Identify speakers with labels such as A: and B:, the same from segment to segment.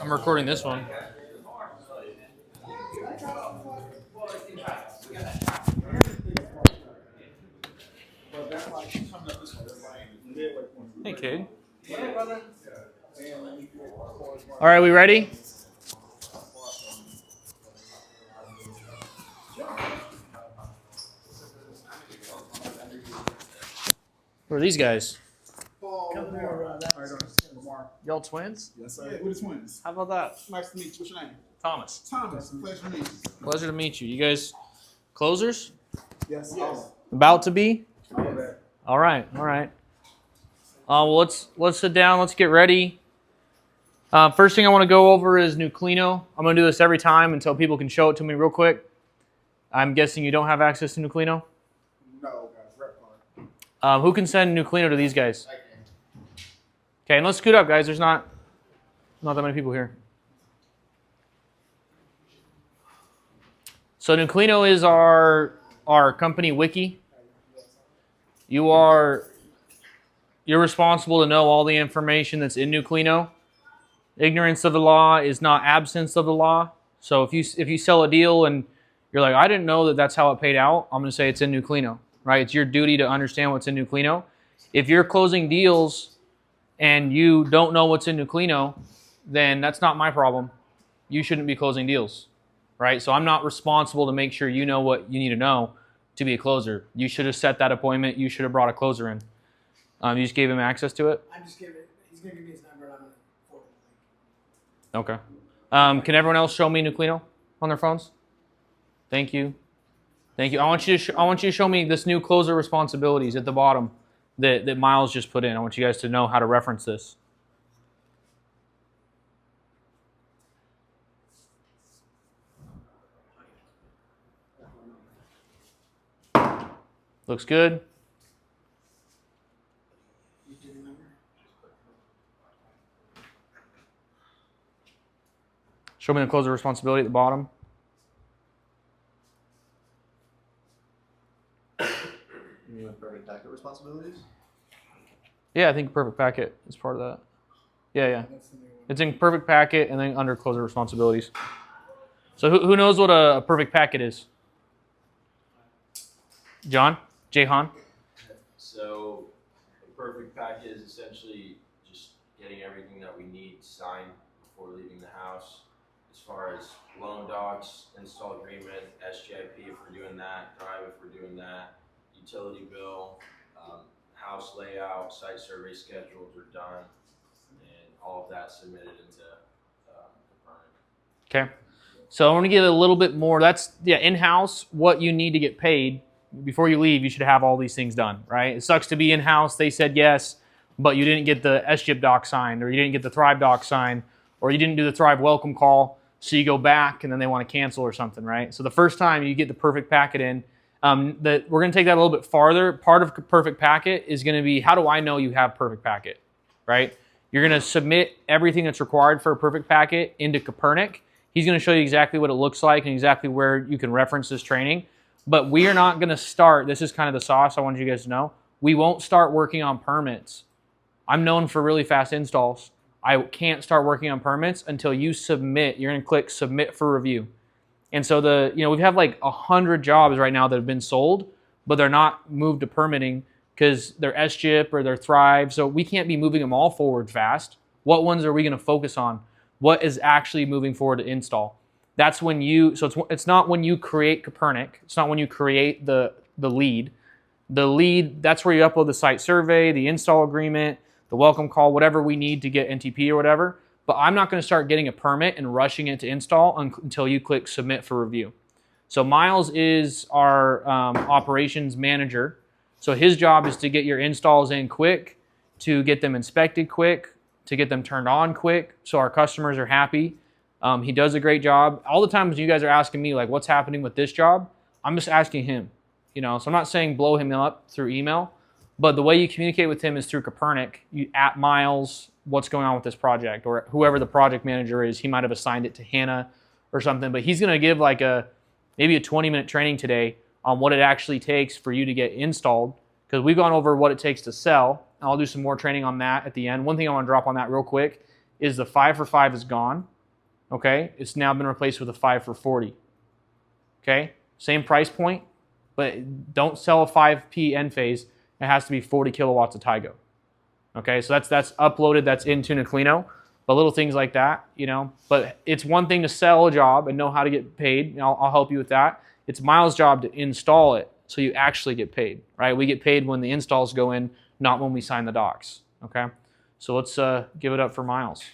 A: I'm recording this one. Hey, kid. All right, we ready? Who are these guys? Y'all twins?
B: Yes, sir. We're the twins.
A: How about that?
B: Nice to meet you. What's your name?
A: Thomas.
B: Thomas. Pleasure to meet you.
A: Pleasure to meet you. You guys closers?
B: Yes.
A: About to be?
B: All of that.
A: All right. Well, let's sit down. Let's get ready. First thing I want to go over is Nuclino. I'm going to do this every time until people can show it to me real quick. I'm guessing you don't have access to Nuclino?
B: No, guys. Rep card.
A: Who can send Nuclino to these guys? I can. Okay, and let's scoot up, guys. There's not that many people here. So Nuclino is our company wiki. You're responsible to know all the information that's in Nuclino. Ignorance of the law is not absence of the law. So if you sell a deal and you're like, I didn't know that that's how it paid out, I'm going to say it's in Nuclino, right? It's your duty to understand what's in Nuclino. If you're closing deals and you don't know what's in Nuclino, then that's not my problem. You shouldn't be closing deals, right? So I'm not responsible to make sure you know what you need to know to be a closer. You should have set that appointment. You should have brought a closer in. You just gave him access to it?
C: He's going to give me his number and I'm going to forward the link.
A: Okay. Can everyone else show me Nuclino on their phones? Thank you. I want you to show me this new closer responsibilities at the bottom that Miles just put in. I want you guys to know how to reference this. Looks good. Show me the closer responsibility at the bottom.
D: You mean perfect packet responsibilities?
A: Yeah, I think perfect packet is part of that. Yeah. It's in perfect packet and then under closer responsibilities. So who knows what a perfect packet is? John? Jahan?
E: So a perfect packet is essentially just getting everything that we need signed before leaving the house. As far as loan docs, install agreement, SGIP if we're doing that, drive if we're doing that, utility bill, house layout, site survey schedules are done, and all of that submitted into Capernaum.
A: Okay. So I want to get a little bit more. That's in-house, what you need to get paid. Before you leave, you should have all these things done, right? It sucks to be in-house. They said yes, but you didn't get the SGIP doc signed, or you didn't get the Thrive doc signed, or you didn't do the Thrive welcome call, so you go back and then they want to cancel or something, right? So the first time you get the perfect packet in, we're going to take that a little bit farther. Part of perfect packet is going to be, how do I know you have perfect packet, right? You're going to submit everything that's required for a perfect packet into Copernic. He's going to show you exactly what it looks like and exactly where you can reference this training. But we are not going to start, this is kind of the sauce I wanted you guys to know, we won't start working on permits. I'm known for really fast installs. I can't start working on permits until you submit. You're going to click submit for review. And so we have like 100 jobs right now that have been sold, but they're not moved to permitting because they're SGIP or they're Thrive. So we can't be moving them all forward fast. What ones are we going to focus on? What is actually moving forward to install? That's when it's not when you create Copernic. It's not when you create the lead. The lead, that's where you upload the site survey, the install agreement, the welcome call, whatever we need to get NTP or whatever. But I'm not going to start getting a permit and rushing it to install until you click submit for review. So Miles is our operations manager. So his job is to get your installs in quick, to get them inspected quick, to get them turned on quick, so our customers are happy. He does a great job. All the times you guys are asking me, like, what's happening with this job? I'm just asking him. So I'm not saying blow him up through email, but the way you communicate with him is through Copernic. You at Miles, what's going on with this project, or whoever the project manager is. He might have assigned it to Hannah or something, but he's going to give like maybe a 20-minute training today on what it actually takes for you to get installed, because we've gone over what it takes to sell. and I'll do some more training on that at the end. One thing I want to drop on that real quick is the 5 for 5 is gone. Okay, it's now been replaced with a 5 for 40. Okay, same price point, but don't sell a 5P end phase. It has to be 40 kilowatts of Tygo. Okay, so that's uploaded, that's into Nuclino. But little things like that, you know. But it's one thing to sell a job and know how to get paid. And I'll help you with that. It's Miles' job to install it so you actually get paid, right? We get paid when the installs go in, not when we sign the docs, okay? So let's give it up for Miles.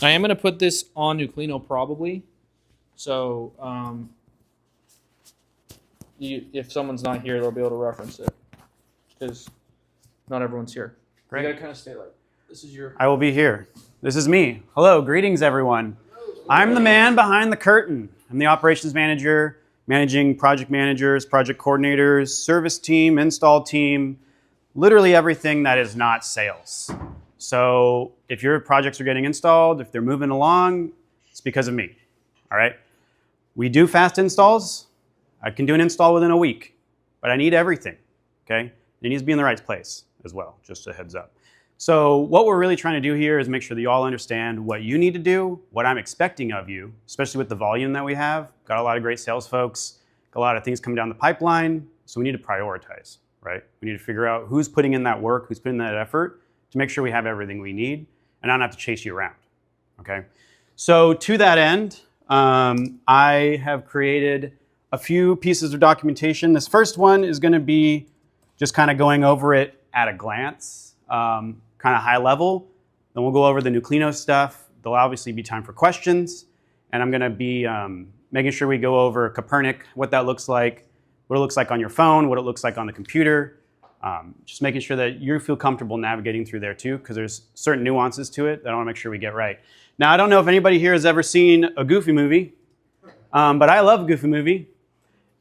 A: I am going to put this on Nuclino probably. So if someone's not here, they'll be able to reference it. Because not everyone's here.
F: Great.
A: You gotta kind of stay like, this is your...
F: I will be here. This is me. Hello, greetings everyone. I'm the man behind the curtain. I'm the operations manager, managing project managers, project coordinators, service team, install team, literally everything that is not sales. So if your projects are getting installed, if they're moving along, it's because of me, all right? We do fast installs. I can do an install within a week, but I need everything, okay? It needs to be in the right place as well, just a heads up. So what we're really trying to do here is make sure that you all understand what you need to do, what I'm expecting of you, especially with the volume that we have. Got a lot of great sales folks, got a lot of things coming down the pipeline, so we need to prioritize, right? We need to figure out who's putting in that work, who's putting in that effort to make sure we have everything we need and not have to chase you around, okay? So to that end, I have created a few pieces of documentation. This first one is gonna be just kind of going over it at a glance, kind of high level. Then we'll go over the Nuclino stuff. There'll obviously be time for questions. And I'm going to be making sure we go over Copernic, what that looks like, what it looks like on your phone, what it looks like on the computer. Just making sure that you feel comfortable navigating through there too, because there's certain nuances to it that I want to make sure we get right. Now, I don't know if anybody here has ever seen a Goofy movie, but I love a Goofy movie.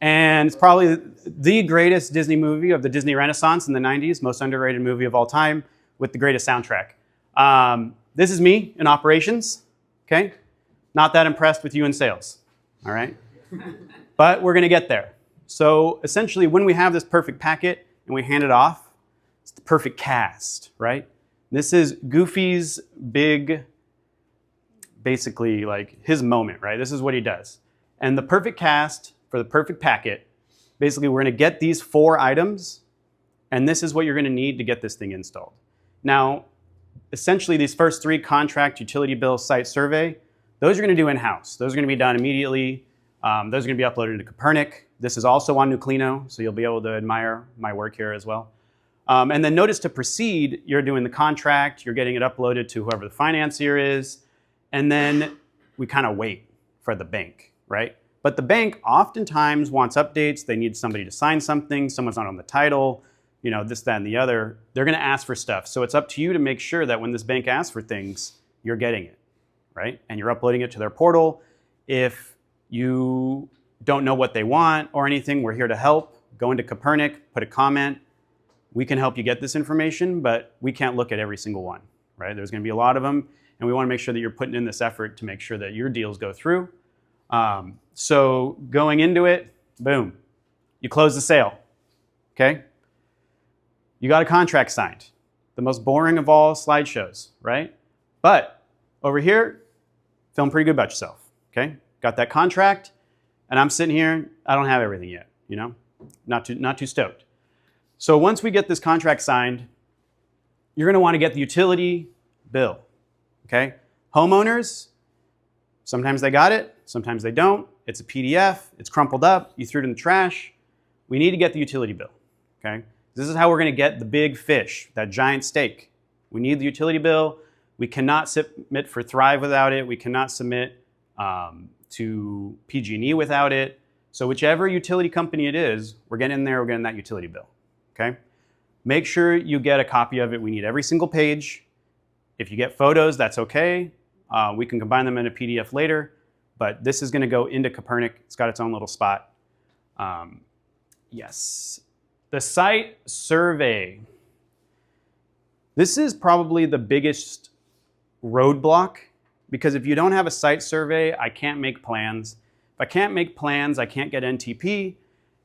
F: And it's probably the greatest Disney movie of the Disney Renaissance in the 90s, most underrated movie of all time with the greatest soundtrack. This is me in operations, okay? Not that impressed with you in sales, all right? But we're gonna get there. So essentially when we have this perfect packet and we hand it off, it's the perfect cast, right? This is Goofy's big, basically like his moment, right? This is what he does. And the perfect cast for the perfect packet, basically we're gonna get these 4 items, and this is what you're gonna need to get this thing installed. Now, essentially these first 3, contract, utility bill, site survey, those you're gonna do in-house. Those are gonna be done immediately. Those are gonna be uploaded into Copernic. This is also on Nuclino, so you'll be able to admire my work here as well. And then notice to proceed, you're doing the contract, you're getting it uploaded to whoever the financier is, and then we kind of wait for the bank, right? But the bank oftentimes wants updates. They need somebody to sign something. Someone's not on the title, you know, this, that, and the other. They're going to ask for stuff. So it's up to you to make sure that when this bank asks for things, you're getting it, right? And you're uploading it to their portal. If you don't know what they want or anything, we're here to help. Go into Copernic, put a comment. We can help you get this information, but we can't look at every single one, right? There's going to be a lot of them, and we want to make sure that you're putting in this effort to make sure that your deals go through. So going into it, boom, you close the sale, okay? You got a contract signed. The most boring of all slideshows, right? But over here, feeling pretty good about yourself, okay? Got that contract, and I'm sitting here, I don't have everything yet, you know? Not too stoked. So once we get this contract signed, you're gonna wanna get the utility bill, okay? Homeowners, sometimes they got it, sometimes they don't. It's a PDF, it's crumpled up, you threw it in the trash. We need to get the utility bill, okay? This is how we're gonna get the big fish, that giant steak. We need the utility bill. We cannot submit for Thrive without it. We cannot submit to PG&E without it. So whichever utility company it is, we're getting in there, we're getting that utility bill, okay? Make sure you get a copy of it. We need every single page. If you get photos, that's okay. We can combine them in a PDF later, but this is gonna go into Copernic. It's got its own little spot. Yes. The site survey. This is probably the biggest roadblock, because if you don't have a site survey, I can't make plans. If I can't make plans, I can't get NTP.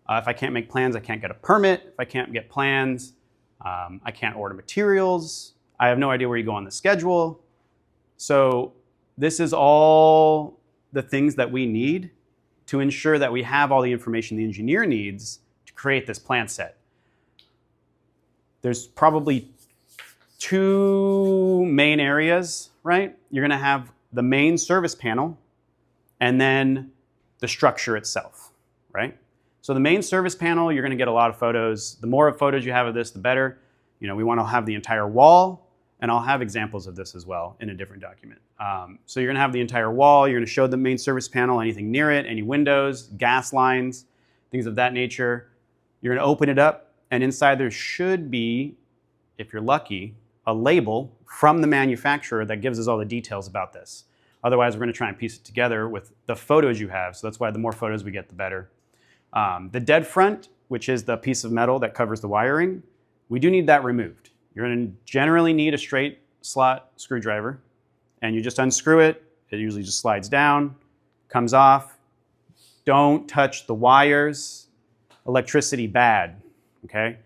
F: If I can't make plans, I can't get a permit. If I can't get plans, I can't order materials. I have no idea where you go on the schedule. So this is all the things that we need to ensure that we have all the information the engineer needs to create this plan set. There's probably two main areas, right? You're going to have the main service panel and then the structure itself, right? So the main service panel, you're going to get a lot of photos. The more photos you have of this, the better. You know, we want to have the entire wall, and I'll have examples of this as well in a different document. So you're going to have the entire wall. You're going to show the main service panel, anything near it, any windows, gas lines, things of that nature. You're going to open it up, and inside there should be, if you're lucky, a label from the manufacturer that gives us all the details about this. Otherwise, we're going to try and piece it together with the photos you have. So that's why the more photos we get, the better. The dead front, which is the piece of metal that covers the wiring, we do need that removed. You're going to generally need a straight slot screwdriver, and you just unscrew it. It usually just slides down, comes off. Don't touch the wires. Electricity bad, okay?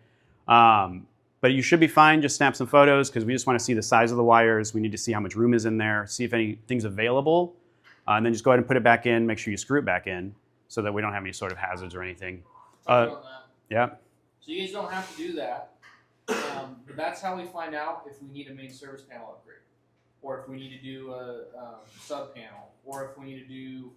F: But you should be fine. Just snap some photos because we just want to see the size of the wires. We need to see how much room is in there, see if anything's available, and then just go ahead and put it back in. Make sure you screw it back in so that we don't have any sort of hazards or anything. Yeah.
A: So you guys don't have to do that. But that's how we find out if we need a main service panel upgrade, or if we need to do a sub panel, or if we need to do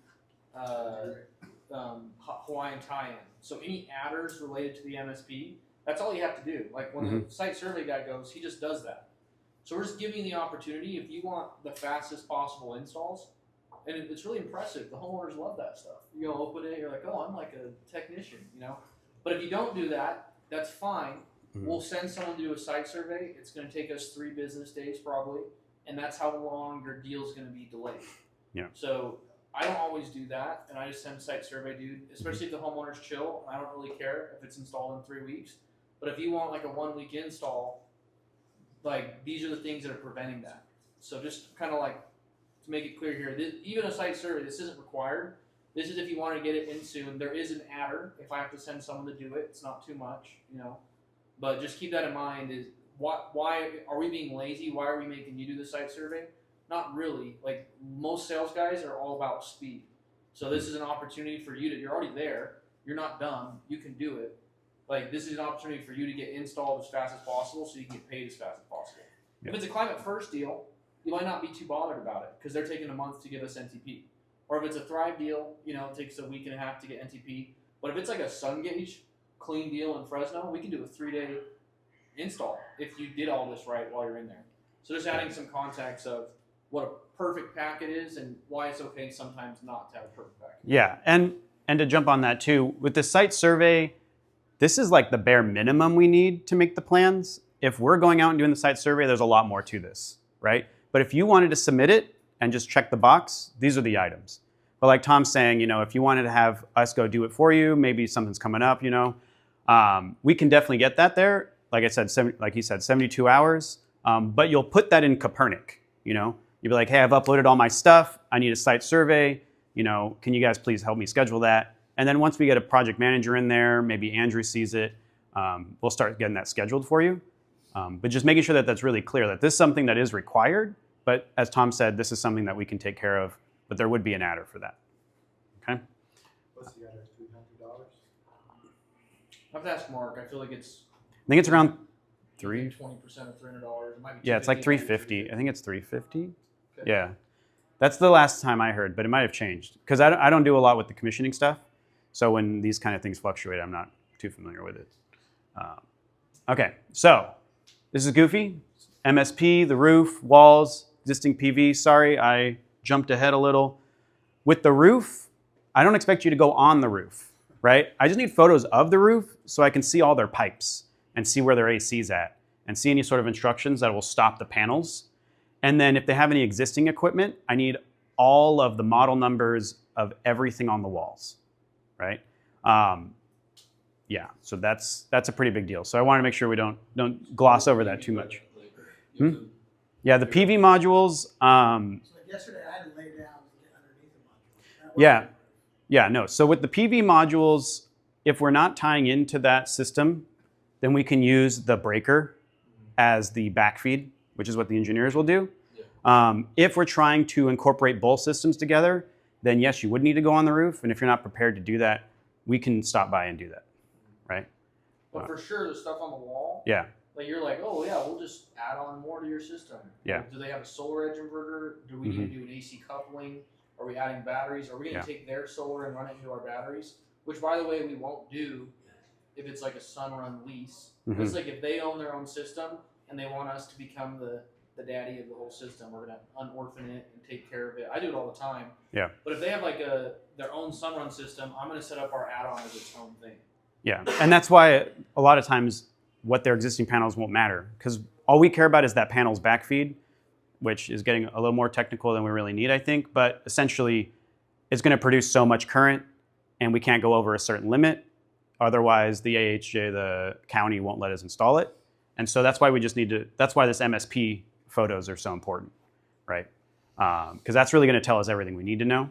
A: Hawaiian tie-in. So any adders related to the MSP, that's all you have to do. Like when the site survey guy goes, he just does that. So we're just giving you the opportunity if you want the fastest possible installs. And it's really impressive. The homeowners love that stuff. You go open it, you're like, oh, I'm like a technician, you know? But if you don't do that, that's fine. We'll send someone to do a site survey. It's going to take us 3 business days probably, and that's how long your deal is going to be delayed.
F: Yeah.
A: So I don't always do that, and I just send site survey dude, especially if the homeowner's chill. I don't really care if it's installed in 3 weeks. But if you want like a 1-week install, like these are the things that are preventing that. So just kind of like to make it clear here, even a site survey, this isn't required. This is if you want to get it in soon. There is an adder if I have to send someone to do it. It's not too much, you know. But just keep that in mind. Is why are we being lazy? Why are we making you do the site survey? Not really. Like most sales guys are all about speed. So this is an opportunity for you you're already there. You're not done. You can do it. Like this is an opportunity for you to get installed as fast as possible so you can get paid as fast as possible. Yep. If it's a Climate First deal, you might not be too bothered about it because they're taking a month to give us NTP. Or if it's a Thrive deal, you know, it takes a week and a half to get NTP. But if it's like a Sun Gauge clean deal in Fresno, we can do a 3-day install if you did all this right while you're in there. So just adding some context of what a perfect packet is and why it's okay sometimes not to have a perfect packet.
F: Yeah, and to jump on that too, with the site survey, this is like the bare minimum we need to make the plans. If we're going out and doing the site survey, there's a lot more to this, right? But if you wanted to submit it and just check the box, these are the items. But like Tom's saying, you know, if you wanted to have us go do it for you, maybe something's coming up, you know, we can definitely get that there. Like I said, like he said, 72 hours. But you'll put that in Copernic, you know. You'll be like, hey, I've uploaded all my stuff. I need a site survey. You know, can you guys please help me schedule that? And then once we get a project manager in there, maybe Andrew sees it, we'll start getting that scheduled for you. But just making sure that that's really clear, that this is something that is required. But as Tom said, this is something that we can take care of. But there would be an adder for that. Okay?
B: What's the other $300?
A: I have to ask Mark. I feel like it's
F: I think it's around
A: 20% of $300. It might be
F: yeah, it's like
A: $250.
F: $350. I think it's $350.
A: Okay.
F: Yeah. That's the last time I heard, but it might have changed. Because I don't do a lot with the commissioning stuff. So when these kind of things fluctuate, I'm not too familiar with it. Okay, so this is Goofy. MSP, the roof, walls, existing PV. Sorry, I jumped ahead a little. With the roof, I don't expect you to go on the roof, right? I just need photos of the roof so I can see all their pipes and see where their AC's at and see any sort of instructions that will stop the panels. And then if they have any existing equipment, I need all of the model numbers of everything on the walls, right? Yeah, so that's a pretty big deal. So I want to make sure we don't gloss over that too much. Yeah, the PV modules.
C: So yesterday I had to lay down and get underneath the module.
F: Yeah, no. So with the PV modules, if we're not tying into that system, then we can use the breaker as the backfeed, which is what the engineers will do. If we're trying to incorporate both systems together, then yes, you would need to go on the roof. And if you're not prepared to do that, we can stop by and do that, right?
A: But for sure, the stuff on the wall,
F: Yeah.
A: like you're like, oh yeah, we'll just add on more to your system.
F: Yeah.
A: Like, do they have a solar edge inverter? Do we need to do an AC coupling? Are we adding batteries? Are we going to take their solar and run it into our batteries? Which, by the way, we won't do if it's like a Sunrun lease. It's like if they own their own system and they want us to become the daddy of the whole system, we're going to unorphan it and take care of it. I do it all the time.
F: Yeah.
A: But if they have like their own Sunrun system, I'm going to set up our add-on as its own thing.
F: Yeah, and that's why a lot of times what their existing panels won't matter, because all we care about is that panel's backfeed, which is getting a little more technical than we really need, I think. But essentially, it's going to produce so much current, and we can't go over a certain limit. Otherwise, the AHJ, the county, won't let us install it. And so that's why we just need to. That's why this MSP photos are so important, right? Because that's really going to tell us everything we need to know.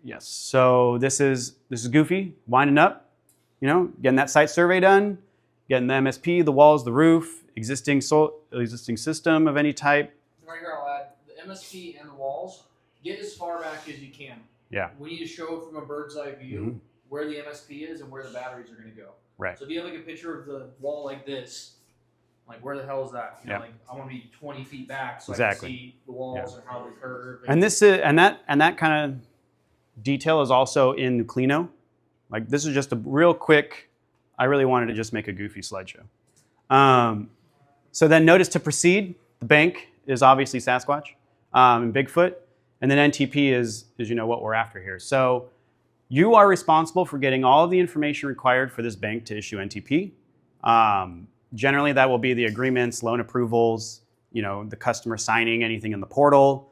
F: Yes. So this is Goofy winding up. You know, getting that site survey done, getting the MSP, the walls, the roof, existing system of any type.
A: Right here, I'll add the MSP and the walls. Get as far back as you can.
F: Yeah.
A: We need to show from a bird's eye view where the MSP is and where the batteries are going to go.
F: Right.
A: So if you have like a picture of the wall like this, like where the hell is that? You know, like I want to be 20 feet back so I can see the walls and how they curve.
F: And this is and that kind of detail is also in Nuclino. Like this is just a real quick, I really wanted to just make a Goofy slideshow. So then notice to proceed, the bank is obviously Sasquatch and Bigfoot, and then NTP is you know what we're after here. So you are responsible for getting all of the information required for this bank to issue NTP. Generally that will be the agreements, loan approvals, you know, the customer signing anything in the portal,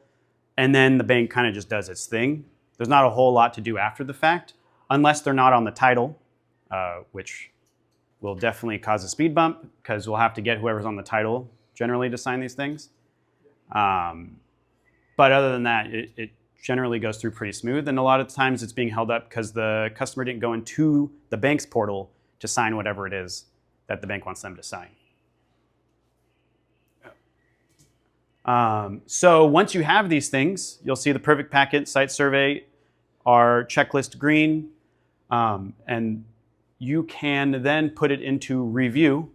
F: and then the bank kind of just does its thing. There's not a whole lot to do after the fact. Unless they're not on the title, which will definitely cause a speed bump because we'll have to get whoever's on the title generally to sign these things. But other than that, it generally goes through pretty smooth. And a lot of times it's being held up because the customer didn't go into the bank's portal to sign whatever it is that the bank wants them to sign. So once you have these things, you'll see the perfect packet, site survey, our checklist green. And you can then put it into review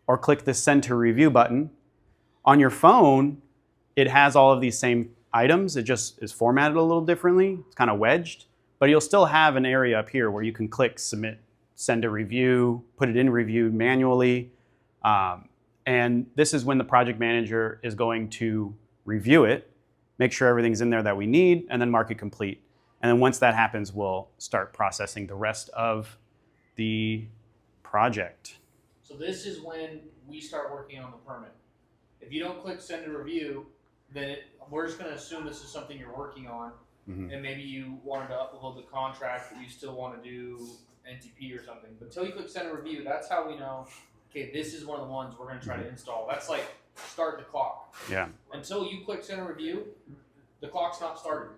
F: or click the send to review button. On your phone, it has all of these same items. It just is formatted a little differently. It's kind of wedged, but you'll still have an area up here where you can click submit, send to review, put it in review manually. And this is when the project manager is going to review it, make sure everything's in there that we need, and then mark it complete. And then once that happens, we'll start processing the rest of the project.
A: So this is when we start working on the permit. If you don't click send to review, then we're just going to assume this is something you're working on, and maybe you wanted to upload the contract, but you still want to do NTP or something. But until you click send to review, that's how we know, okay, this is one of the ones we're going to try to install. That's like start the clock.
F: Yeah.
A: Until you click send to review, the clock's not started.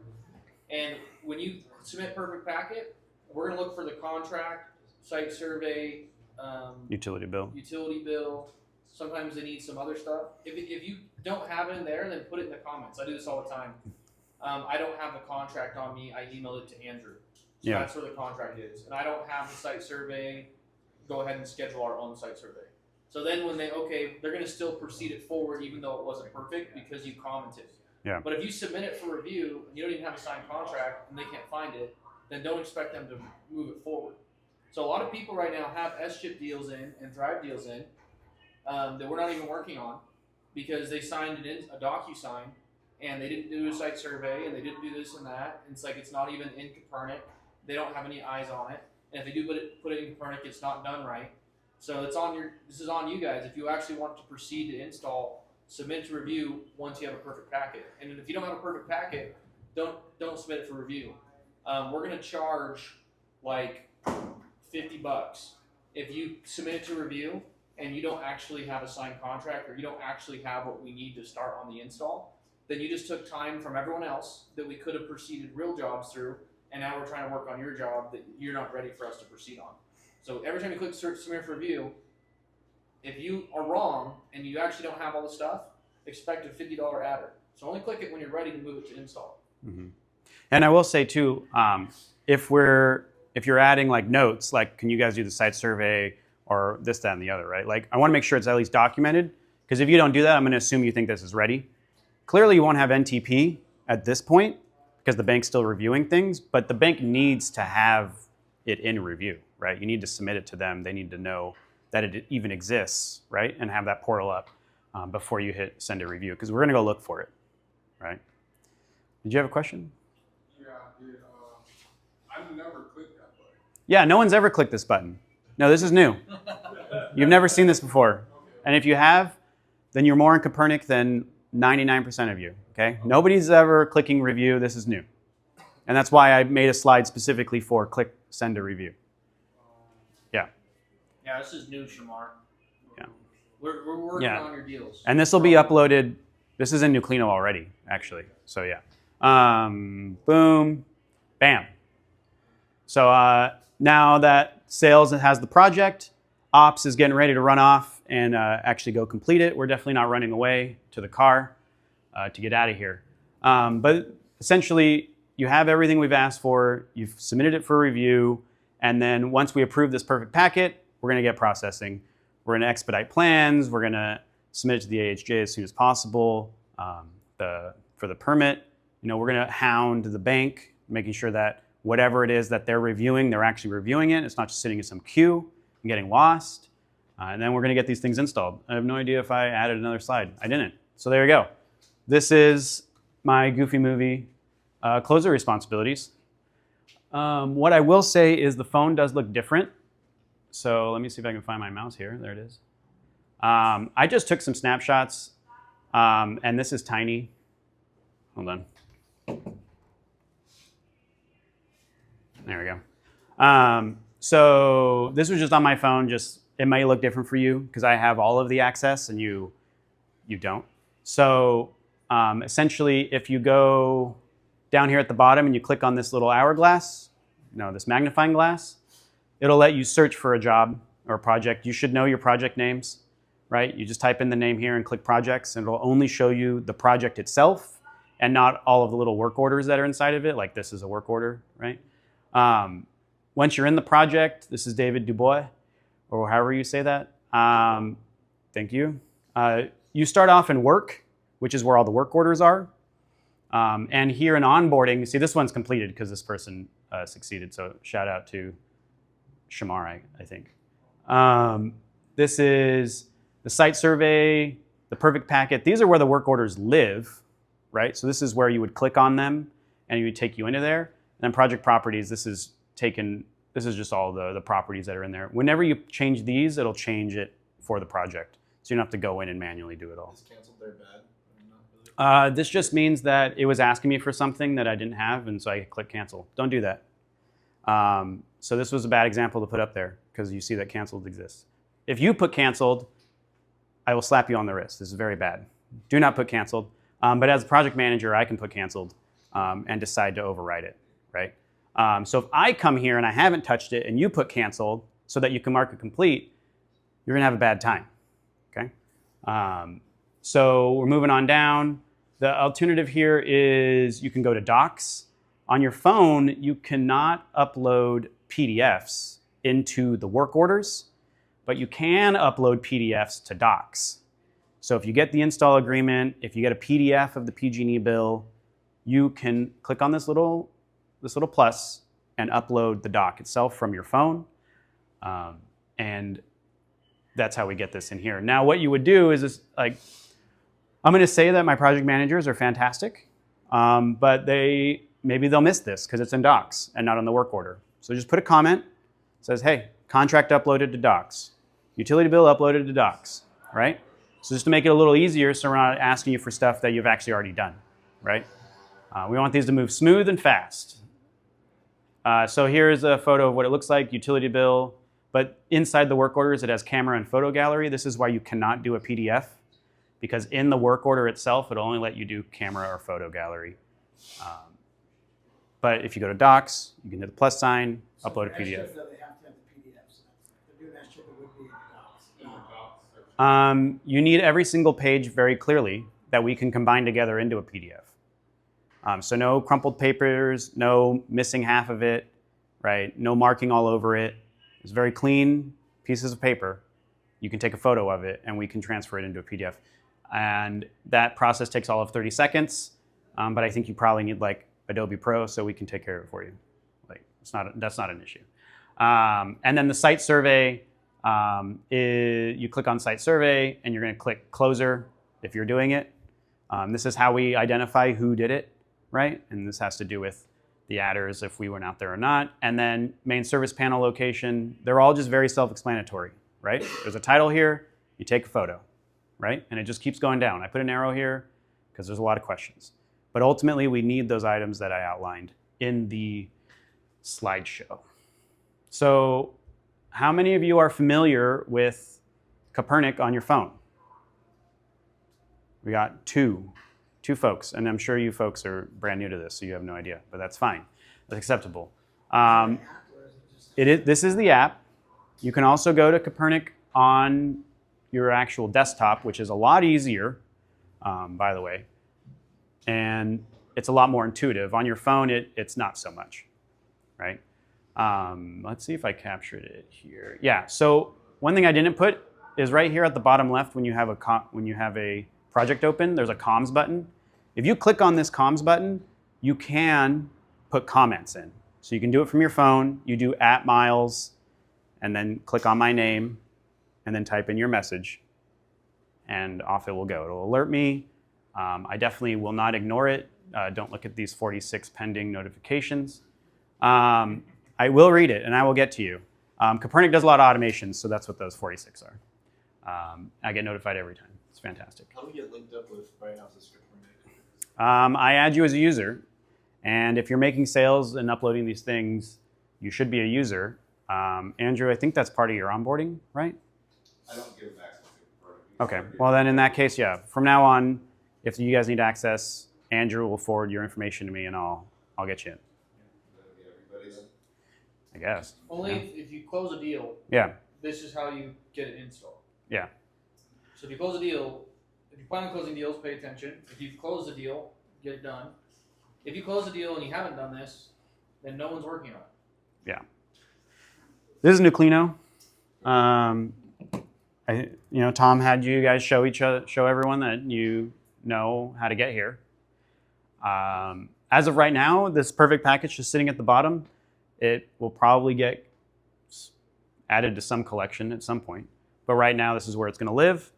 A: And when you submit perfect packet, we're going to look for the contract, site survey,
F: utility bill.
A: Sometimes they need some other stuff. If you don't have it in there, then put it in the comments. I do this all the time. I don't have the contract on me. I emailed it to Andrew. So that's where the contract is. And I don't have the site survey. Go ahead and schedule our own site survey. So then when they're going to still proceed it forward even though it wasn't perfect because you commented.
F: Yeah.
A: But if you submit it for review and you don't even have a signed contract and they can't find it, then don't expect them to move it forward. So a lot of people right now have S-chip deals in and Thrive deals in that we're not even working on because they signed it in a DocuSign and they didn't do a site survey and they didn't do this and that. And it's like it's not even in Copernic. They don't have any eyes on it. And if they do put it in Copernic, it's not done right. So this is on you guys. If you actually want to proceed to install, submit to review once you have a perfect packet. And if you don't have a perfect packet, don't submit it for review. We're going to charge like $50 if you submit it to review and you don't actually have a signed contract or you don't actually have what we need to start on the install. Then you just took time from everyone else that we could have proceeded real jobs through and now we're trying to work on your job that you're not ready for us to proceed on. So every time you click submit for review, if you are wrong and you actually don't have all the stuff, expect a $50 adder. So only click it when you're ready to move it to install.
F: Mm-hmm. And I will say too, if you're adding like notes, like can you guys do the site survey or this, that, and the other, right? Like I want to make sure it's at least documented, because if you don't do that, I'm going to assume you think this is ready. Clearly, you won't have NTP at this point because the bank's still reviewing things, but the bank needs to have it in review, right? You need to submit it to them. They need to know that it even exists, right? And have that portal up before you hit send a review, because we're going to go look for it, right? Did you have a question?
B: Yeah, dude, I've never clicked that button.
F: Yeah, no one's ever clicked this button. No, this is new. You've never seen this before. And if you have, then you're more in Copernic than 99% of you, okay? Nobody's ever clicking review. This is new. And that's why I made a slide specifically for click send a review. Yeah.
A: Yeah, this is new, Shamar.
F: Yeah.
A: We're working on your deals.
F: And this will be uploaded. This is in Nuclino already, actually. So yeah. Boom. Bam. So now that sales has the project, ops is getting ready to run off and actually go complete it. We're definitely not running away to the car to get out of here. But essentially, you have everything we've asked for. You've submitted it for review. And then once we approve this perfect packet, we're going to get processing. We're going to expedite plans. We're going to submit it to the AHJ as soon as possible. For the permit, we're going to hound the bank, making sure that whatever it is that they're reviewing, they're actually reviewing it. It's not just sitting in some queue and getting lost. And then we're going to get these things installed. I have no idea if I added another slide. I didn't. So there you go. This is my Goofy Movie closer responsibilities. What I will say is the phone does look different. So let me see if I can find my mouse here. There it is. I just took some snapshots, and this is tiny. Hold on. There we go. So this was just on my phone. It might look different for you because I have all of the access and you don't. So essentially, if you go down here at the bottom and you click on this little hourglass, this magnifying glass, it'll let you search for a job or a project. You should know your project names, right? You just type in the name here and click projects, and it'll only show you the project itself and not all of the little work orders that are inside of it, like this is a work order, right? Once you're in the project, this is David Dubois, or however you say that. Thank you. You start off in work, which is where all the work orders are. And here in onboarding, see this one's completed because this person succeeded. So shout out to Shamar, I think. This is the site survey, the perfect packet. These are where the work orders live, right? So this is where you would click on them and it would take you into there. And then project properties, this is just all the properties that are in there. Whenever you change these, it'll change it for the project. So you don't have to go in and manually do it all.
D: Is canceled there bad?
F: This just means that it was asking me for something that I didn't have, and so I click cancel. Don't do that. So this was a bad example to put up there because you see that canceled exists. If you put canceled, I will slap you on the wrist. This is very bad. Do not put canceled. But as a project manager, I can put canceled and decide to override it, right? So if I come here and I haven't touched it and you put canceled so that you can mark it complete, you're gonna have a bad time, okay? So we're moving on down. The alternative here is you can go to Docs. On your phone, you cannot upload PDFs into the work orders, but you can upload PDFs to Docs. So if you get the install agreement, if you get a PDF of the PG&E bill, you can click on this little plus and upload the doc itself from your phone. And that's how we get this in here. Now what you would do is I'm gonna say that my project managers are fantastic, but maybe they'll miss this because it's in Docs and not on the work order. So just put a comment, that says, hey, contract uploaded to Docs. Utility bill uploaded to Docs, right? So just to make it a little easier so we're not asking you for stuff that you've actually already done, right? We want these to move smooth and fast. So here's a photo of what it looks like, utility bill, but inside the work orders, it has camera and photo gallery. This is why you cannot do a PDF, because in the work order itself, it'll only let you do camera or photo gallery. But if you go to Docs, you can hit the plus sign,
C: So
F: upload a
C: for
F: PDF.
C: S-chip, though, they have to have the PDF. So if they're doing S-chip, it would be in the docs.
F: You need every single page very clearly that we can combine together into a PDF. So no crumpled papers, no missing half of it, right? No marking all over it. It's very clean pieces of paper. You can take a photo of it and we can transfer it into a PDF. And that process takes all of 30 seconds, but I think you probably need like Adobe Pro so we can take care of it for you. Like that's not an issue. And then the site survey, you click on site survey and you're gonna click closer if you're doing it. This is how we identify who did it, right? And this has to do with the adders if we went out there or not. And then main service panel location, they're all just very self-explanatory, right? There's a title here, you take a photo, right? And it just keeps going down. I put an arrow here because there's a lot of questions. But ultimately, we need those items that I outlined in the slideshow. So how many of you are familiar with Copernic on your phone? We got two folks, and I'm sure you folks are brand new to this, so you have no idea, but that's fine. That's acceptable. This is the app. You can also go to Copernic on your actual desktop, which is a lot easier, by the way, and it's a lot more intuitive. On your phone, it's not so much, right? Let's see if I captured it here. Yeah, so one thing I didn't put is right here at the bottom left when you have a project open, there's a comms button. If you click on this comms button, you can put comments in. So you can do it from your phone. You do @Miles, and then click on my name, and then type in your message, and off it will go. It'll alert me. I definitely will not ignore it. Don't look at these 46 pending notifications. I will read it, and I will get to you. Copernic does a lot of automations, so that's what those 46 are. I get notified every time. It's fantastic.
D: How do we get linked up with Bright House's Copernic?
F: I add you as a user, and if you're making sales and uploading these things, you should be a user. Andrew, I think that's part of your onboarding, right?
B: I don't give access to Copernic.
F: Okay, well then in that case, yeah. From now on, if you guys need access, Andrew will forward your information to me and I'll get you in.
B: That'll be everybody's.
F: I guess.
A: Only if you close a deal,
F: Yeah,
A: this is how you get it installed.
F: yeah.
A: So if you close a deal, if you plan on closing deals, pay attention. If you've closed the deal, get it done. If you close a deal and you haven't done this, then no one's working on it.
F: Yeah. This is Nuclino. Tom had you guys show everyone that you know how to get here. As of right now, this perfect package is sitting at the bottom. It will probably get added to some collection at some point. But right now, this is where it's going to live.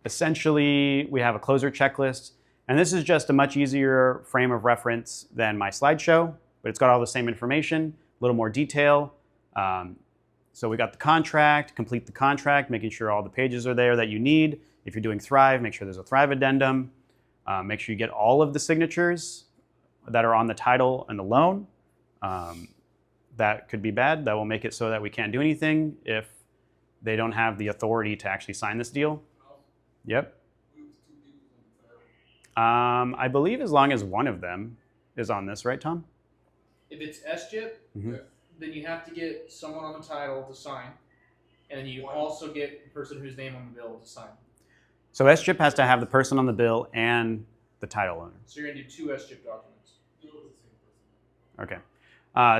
F: Essentially, we have a closer checklist. And this is just a much easier frame of reference than my slideshow, but it's got all the same information, a little more detail. So we got the contract, complete the contract, making sure all the pages are there that you need. If you're doing Thrive, make sure there's a Thrive addendum. Make sure you get all of the signatures that are on the title and the loan. That could be bad. That will make it so that we can't do anything if they don't have the authority to actually sign this deal. Yep. I believe as long as one of them is on this, right, Tom?
A: If it's S-chip, then you have to get someone on the title to sign, and then you also get the person whose name on the bill to sign.
F: So S-chip has to have the person on the bill and the title owner.
A: So you're going to do 2 S-chip documents.
F: Okay.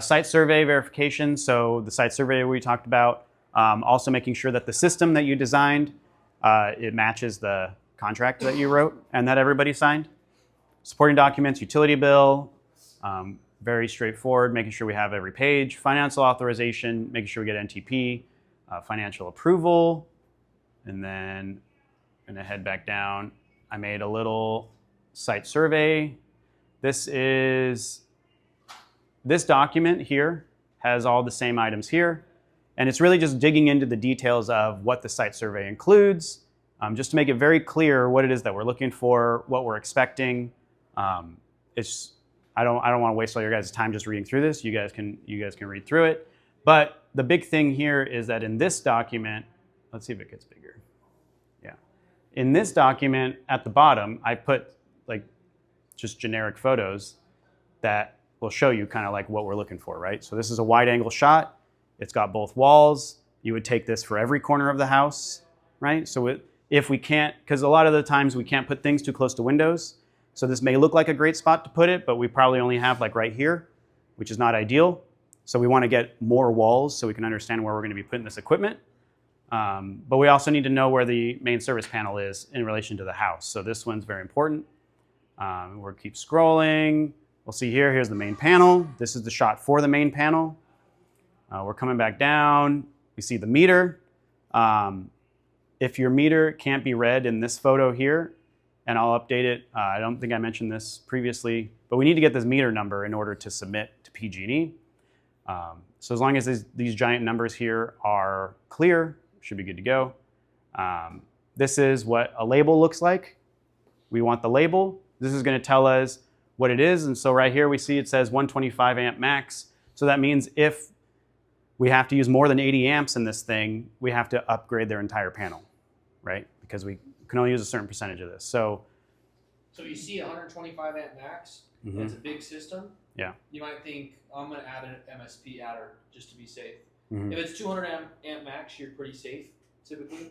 F: Site survey verification. So the site survey we talked about. Also making sure that the system that you designed, it matches the contract that you wrote and that everybody signed. Supporting documents, utility bill, very straightforward, making sure we have every page. Financial authorization, making sure we get NTP, financial approval, and then I'm gonna head back down. I made a little site survey. This document here has all the same items here, and it's really just digging into the details of what the site survey includes, just to make it very clear what it is that we're looking for, what we're expecting. I don't want to waste all your guys' time just reading through this. You guys can read through it. But the big thing here is that in this document, let's see if it gets bigger. Yeah. In this document at the bottom, I put like just generic photos. that will show you kind of like what we're looking for, right? So this is a wide angle shot. It's got both walls. You would take this for every corner of the house, right? So if we can't, because a lot of the times we can't put things too close to windows. So this may look like a great spot to put it, but we probably only have like right here, which is not ideal. So we want to get more walls so we can understand where we're going to be putting this equipment. But we also need to know where the main service panel is in relation to the house. So this one's very important. We'll keep scrolling. We'll see here, here's the main panel. This is the shot for the main panel. We're coming back down. We see the meter. If your meter can't be read in this photo here, and I'll update it. I don't think I mentioned this previously, but we need to get this meter number in order to submit to PG&E. So as long as these giant numbers here are clear, should be good to go. This is what a label looks like. We want the label. This is going to tell us what it is. And so right here we see it says 125 amp max. So that means if we have to use more than 80 amps in this thing, we have to upgrade their entire panel, right? Because we can only use a certain percentage of this. So
A: you see 125 amp max, that's a big system.
F: Yeah.
A: You might think, I'm going to add an MSP adder just to be safe.
F: Mhm.
A: If it's 200 amp max, you're pretty safe, typically.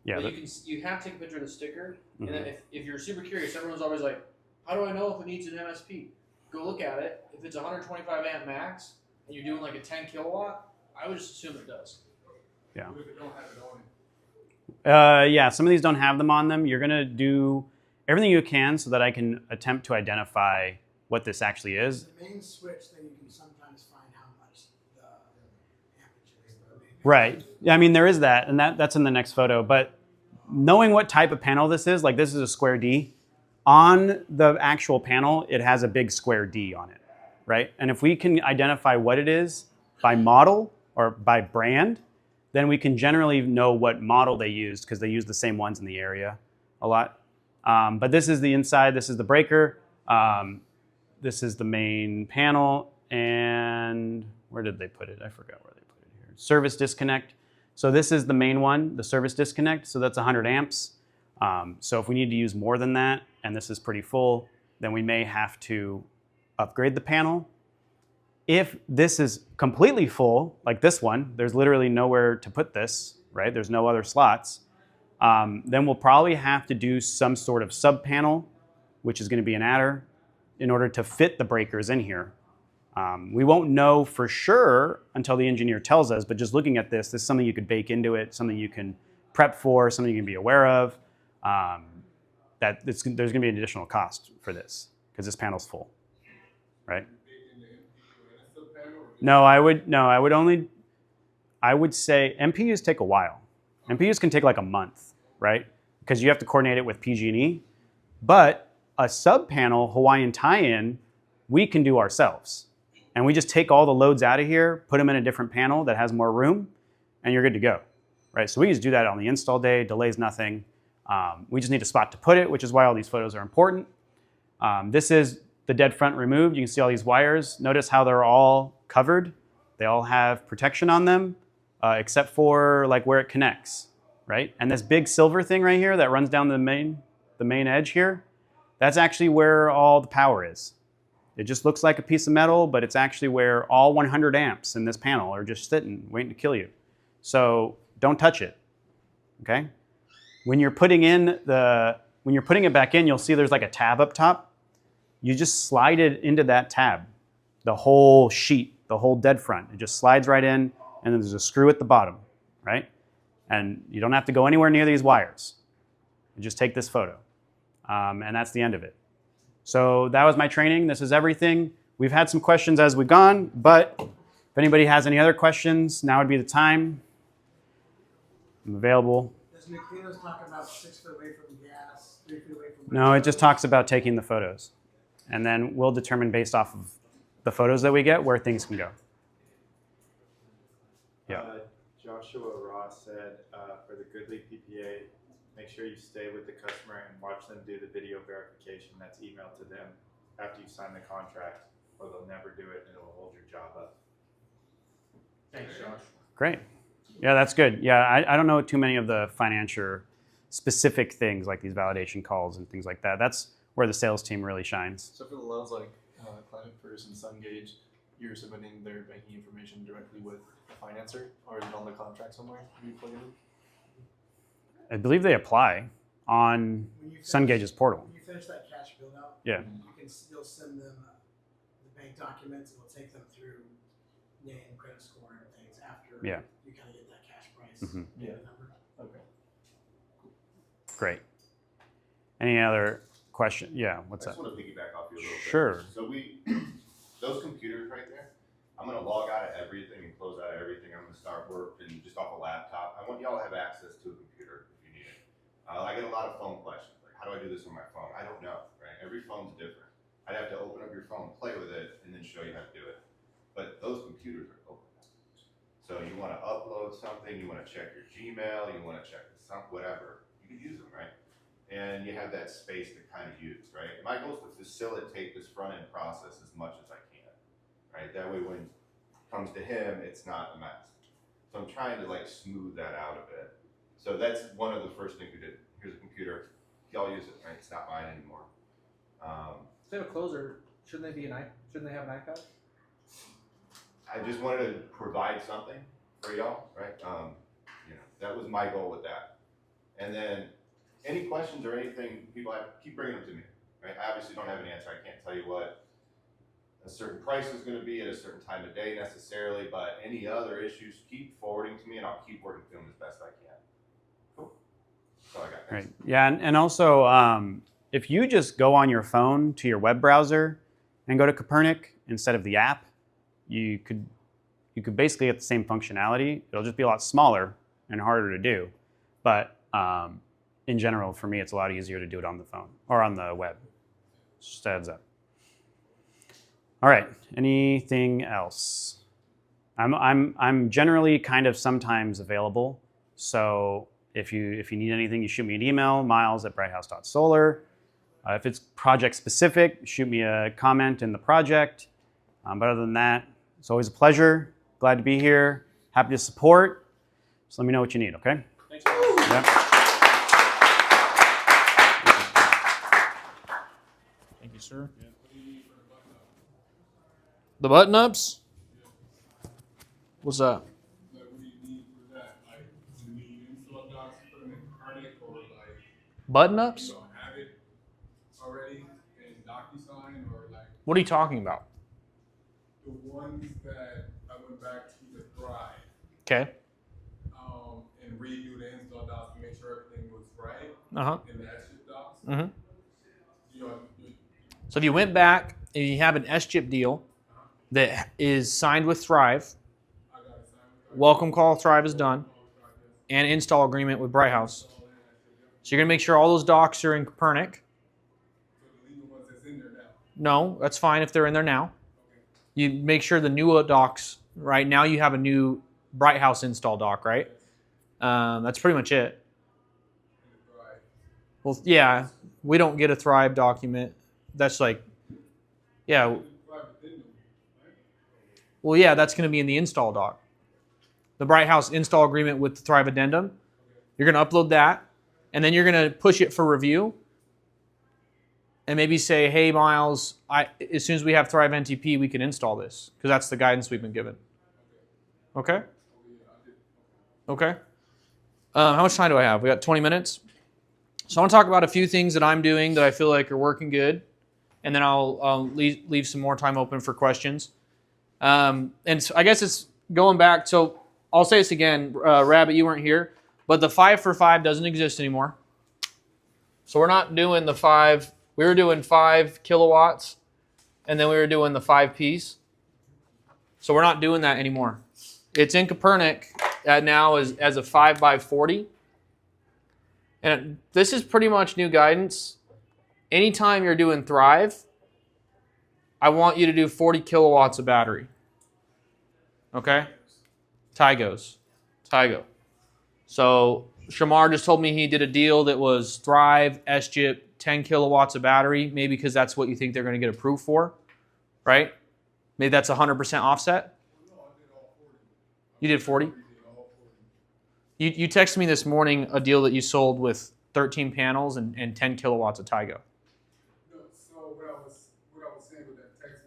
F: Yeah,
A: But you have to take a picture of the sticker, and
F: Mhm.
A: then if you're super curious, everyone's always like, how do I know if it needs an MSP? Go look at it. If it's 125 amp max, and you're doing like a 10 kilowatt, I would just assume it does.
F: Yeah.
B: What if it don't have it on it?
F: Yeah, some of these don't have them on them. You're going to do everything you can so that I can attempt to identify what this actually is.
C: The main switch, then you can sometimes find how much the ampage is.
F: Right. Yeah, I mean, there is that, and that's in the next photo. But knowing what type of panel this is, like this is a square D. On the actual panel, it has a big square D on it, right? And if we can identify what it is by model or by brand, then we can generally know what model they used because they use the same ones in the area a lot. But this is the inside. This is the breaker. This is the main panel. And where did they put it? I forgot where they put it here. Service disconnect. So this is the main one, the service disconnect. So that's 100 amps. So if we need to use more than that, and this is pretty full, then we may have to upgrade the panel. If this is completely full, like this one, there's literally nowhere to put this, right? There's no other slots. Then we'll probably have to do some sort of sub panel, which is going to be an adder, in order to fit the breakers in here. We won't know for sure until the engineer tells us, but just looking at this is something you could bake into it, something you can prep for, something you can be aware of. There's going to be an additional cost for this because this panel's full, right? No, I would say MPUs take a while. MPUs can take like a month, right? Because you have to coordinate it with PG&E. But a sub panel Hawaiian tie-in, we can do ourselves. And we just take all the loads out of here, put them in a different panel that has more room, and you're good to go, right? So we just do that on the install day, delays nothing. We just need a spot to put it, which is why all these photos are important. This is the dead front removed. You can see all these wires. Notice how they're all covered. They all have protection on them, except for like where it connects, right? And this big silver thing right here that runs down the main edge here, that's actually where all the power is. It just looks like a piece of metal, but it's actually where all 100 amps in this panel are just sitting, waiting to kill you. So don't touch it, okay? When you're putting it back in, you'll see there's like a tab up top. You just slide it into that tab, the whole sheet, the whole dead front. It just slides right in, and then there's a screw at the bottom, right? And you don't have to go anywhere near these wires. You just take this photo, and that's the end of it. So that was my training. This is everything. We've had some questions as we've gone, but if anybody has any other questions, now would be the time. I'm available.
C: Does Nucleo's talk about 6 feet away from gas, 3 feet away from...
F: No, it just talks about taking the photos. And then we'll determine based off of the photos that we get where things can go. Yeah.
D: Joshua Ross said for the Goodly PPA, make sure you stay with the customer and watch them do the video verification that's emailed to them after you sign the contract, or they'll never do it and it'll hold your job up.
A: Thanks, Josh.
F: Great. Yeah, that's good. Yeah, I don't know too many of the financial specific things like these validation calls and things like that. That's where the sales team really shines.
G: So for the loans, like Climate First and SunGauge, you're submitting their banking information directly with the financer, or is it on the contract somewhere? You plug it in?
F: I believe they apply on
C: When you finish-
F: SunGauge's portal.
C: When you finish that cash build out,
F: Yeah.
C: you'll send them the bank documents, and we'll take them through name, credit score, and things after
F: Yeah.
C: you kind of get that cash price
F: Mhm.
G: Yeah.
C: number.
G: Okay.
F: Great. Any other question? Yeah, what's
H: I
F: that?
H: just want to piggyback off you a little bit.
F: Sure.
H: So those computers right there, I'm going to log out of everything and close out of everything. I'm going to start work and just off a laptop. I want y'all to have access to a computer if you need it. I get a lot of phone questions. Like, how do I do this on my phone? I don't know, right? Every phone's different. I'd have to open up your phone, play with it, and then show you how to do it. But those computers are open. So you want to upload something, you want to check your Gmail, you want to check whatever, you can use them, right? And you have that space to kind of use, right? My goal is to facilitate this front end process as much as I can, right? That way when it comes to him, it's not a mess. So I'm trying to like smooth that out a bit. So that's one of the first things we did. Here's a computer, y'all use it, right? It's not mine anymore.
I: If they have a closer, shouldn't they have an iPad?
H: I just wanted to provide something for y'all, right? That was my goal with that. And then any questions or anything people have, keep bringing them to me, right? I obviously don't have an answer. I can't tell you what a certain price is going to be at a certain time of day necessarily, but any other issues, keep forwarding to me and I'll keep working through them as best I can. Cool. That's all I got.
F: Right. Yeah, and also if you just go on your phone to your web browser and go to Copernic instead of the app, you could basically get the same functionality. It'll just be a lot smaller and harder to do. But in general, for me, it's a lot easier to do it on the phone or on the web. Just a heads up. All right. Anything else? I'm generally kind of sometimes available. So if you need anything, you shoot me an email, miles@brighthouse.solar. If it's project specific, shoot me a comment in the project. But other than that, it's always a pleasure. Glad to be here. Happy to support. Just let me know what you need, okay?
G: Thanks.
F: Yep.
A: Thank you, sir. The button ups? What's that?
B: Like, what do you need for that? Like, do you need install docs for an incarnate, or like
A: Button
B: you
A: ups?
B: don't have it already in DocuSign, or like
A: What are you talking about?
B: the ones that I went back to the Thrive
A: Okay.
B: and redo the install docs to make sure everything was right
A: Uh-huh.
B: in the SHIP docs.
A: Mm-hmm.
B: You
A: So if you went back and you have an SCHIP deal that is signed with Thrive,
B: I got to sign with
A: welcome call Thrive is done, and install agreement with Bright House. So you're gonna make sure all those docs are in Copernic.
B: So the legal ones that's in there now.
A: No, that's fine if they're in there now. You make sure the new docs, right now you have a new Bright House install doc, right? That's pretty much it. Well, yeah, we don't get a Thrive document. That's like, yeah. Well, yeah, that's going to be in the install doc. The Bright House install agreement with the Thrive addendum. You're going to upload that, and then you're going to push it for review. And maybe say, hey, Miles, as soon as we have Thrive NTP, we can install this, because that's the guidance we've been given. Okay? Okay. How much time do I have? We got 20 minutes. So I want to talk about a few things that I'm doing that I feel like are working good, and then I'll leave some more time open for questions. And so I guess it's going back. So I'll say this again, Rabbit, you weren't here, but the 5 for 5 doesn't exist anymore. So we're not doing the 5. We were doing 5 kilowatts, and then we were doing the 5 piece. So we're not doing that anymore. It's in Copernic now as a 5 by 40. And this is pretty much new guidance. Anytime you're doing Thrive, I want you to do 40 kilowatts of battery. Okay? Tygo. So Shamar just told me he did a deal that was Thrive, SGIP, 10 kilowatts of battery, maybe because that's what you think they're going to get approved for, right? Maybe that's 100% offset. You did 40? You texted me this morning a deal that you sold with 13 panels and 10 kilowatts of Tygo.
B: No, so what I was saying with that text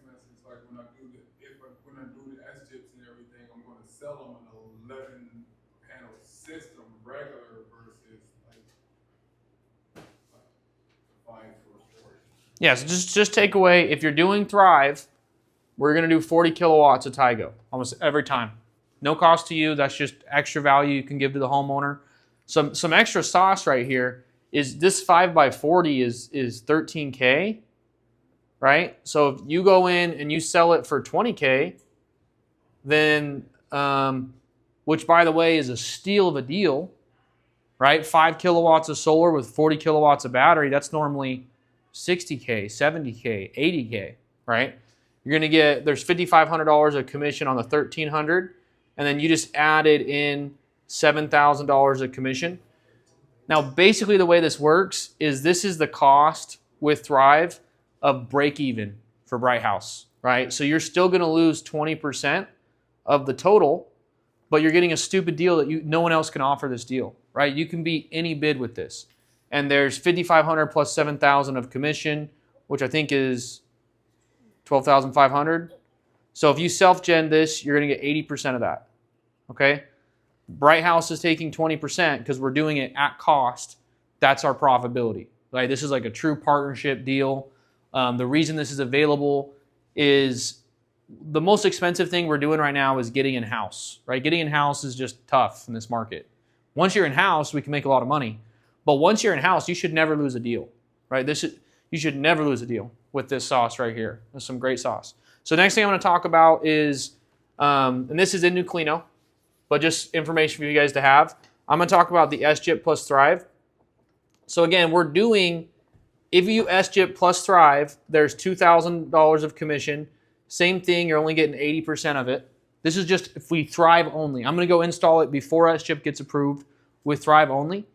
A: Yeah, so just take away, if you're doing Thrive, we're going to do 40 kilowatts of Tygo almost every time. No cost to you. That's just extra value you can give to the homeowner. Some extra sauce right here is this 5x40 is 13K, right? So if you go in and you sell it for 20K, then, which by the way is a steal of a deal, right? 5 kilowatts of solar with 40 kilowatts of battery, that's normally 60K, 70K, 80K, right? You're going to get, there's $5,500 of commission on the 1,300, and then you just added in $7,000 of commission. Now, basically the way this works is this is the cost with Thrive of break even for Bright House, right? So you're still going to lose 20% of the total, but you're getting a stupid deal that no one else can offer this deal, right? You can beat any bid with this. And there's $5,500 plus $7,000 of commission, which I think is $12,500. So if you self-gen this, you're going to get 80% of that, okay? Bright House is taking 20% because we're doing it at cost. That's our profitability, right? This is like a true partnership deal. The reason this is available is the most expensive thing we're doing right now is getting in-house, right? Getting in-house is just tough in this market. Once you're in-house, we can make a lot of money. But once you're in-house, you should never lose a deal, right? You should never lose a deal with this sauce right here. There's some great sauce. So next thing I'm going to talk about is, and this is in Nuclino, but just information for you guys to have. I'm going to talk about the SGIP plus Thrive. So again, we're doing, if you SGIP plus Thrive, there's $2,000 of commission. Same thing, you're only getting 80% of it. This is just if we Thrive only. I'm going to go install it before SGIP gets approved with Thrive only.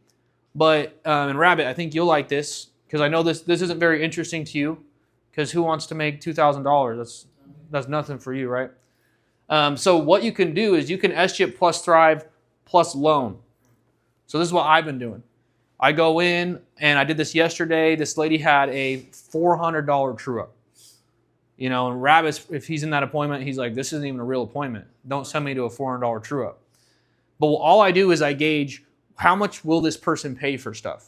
A: But, and Rabbit, I think you'll like this, because I know this isn't very interesting to you, because who wants to make $2,000? That's nothing for you, right? So what you can do is you can SGIP plus Thrive plus loan. So this is what I've been doing. I go in, and I did this yesterday. This lady had a $400 true-up. You know, and Rabbit, if he's in that appointment, he's like, this isn't even a real appointment. Don't send me to a $400 true-up. But all I do is I gauge, how much will this person pay for stuff?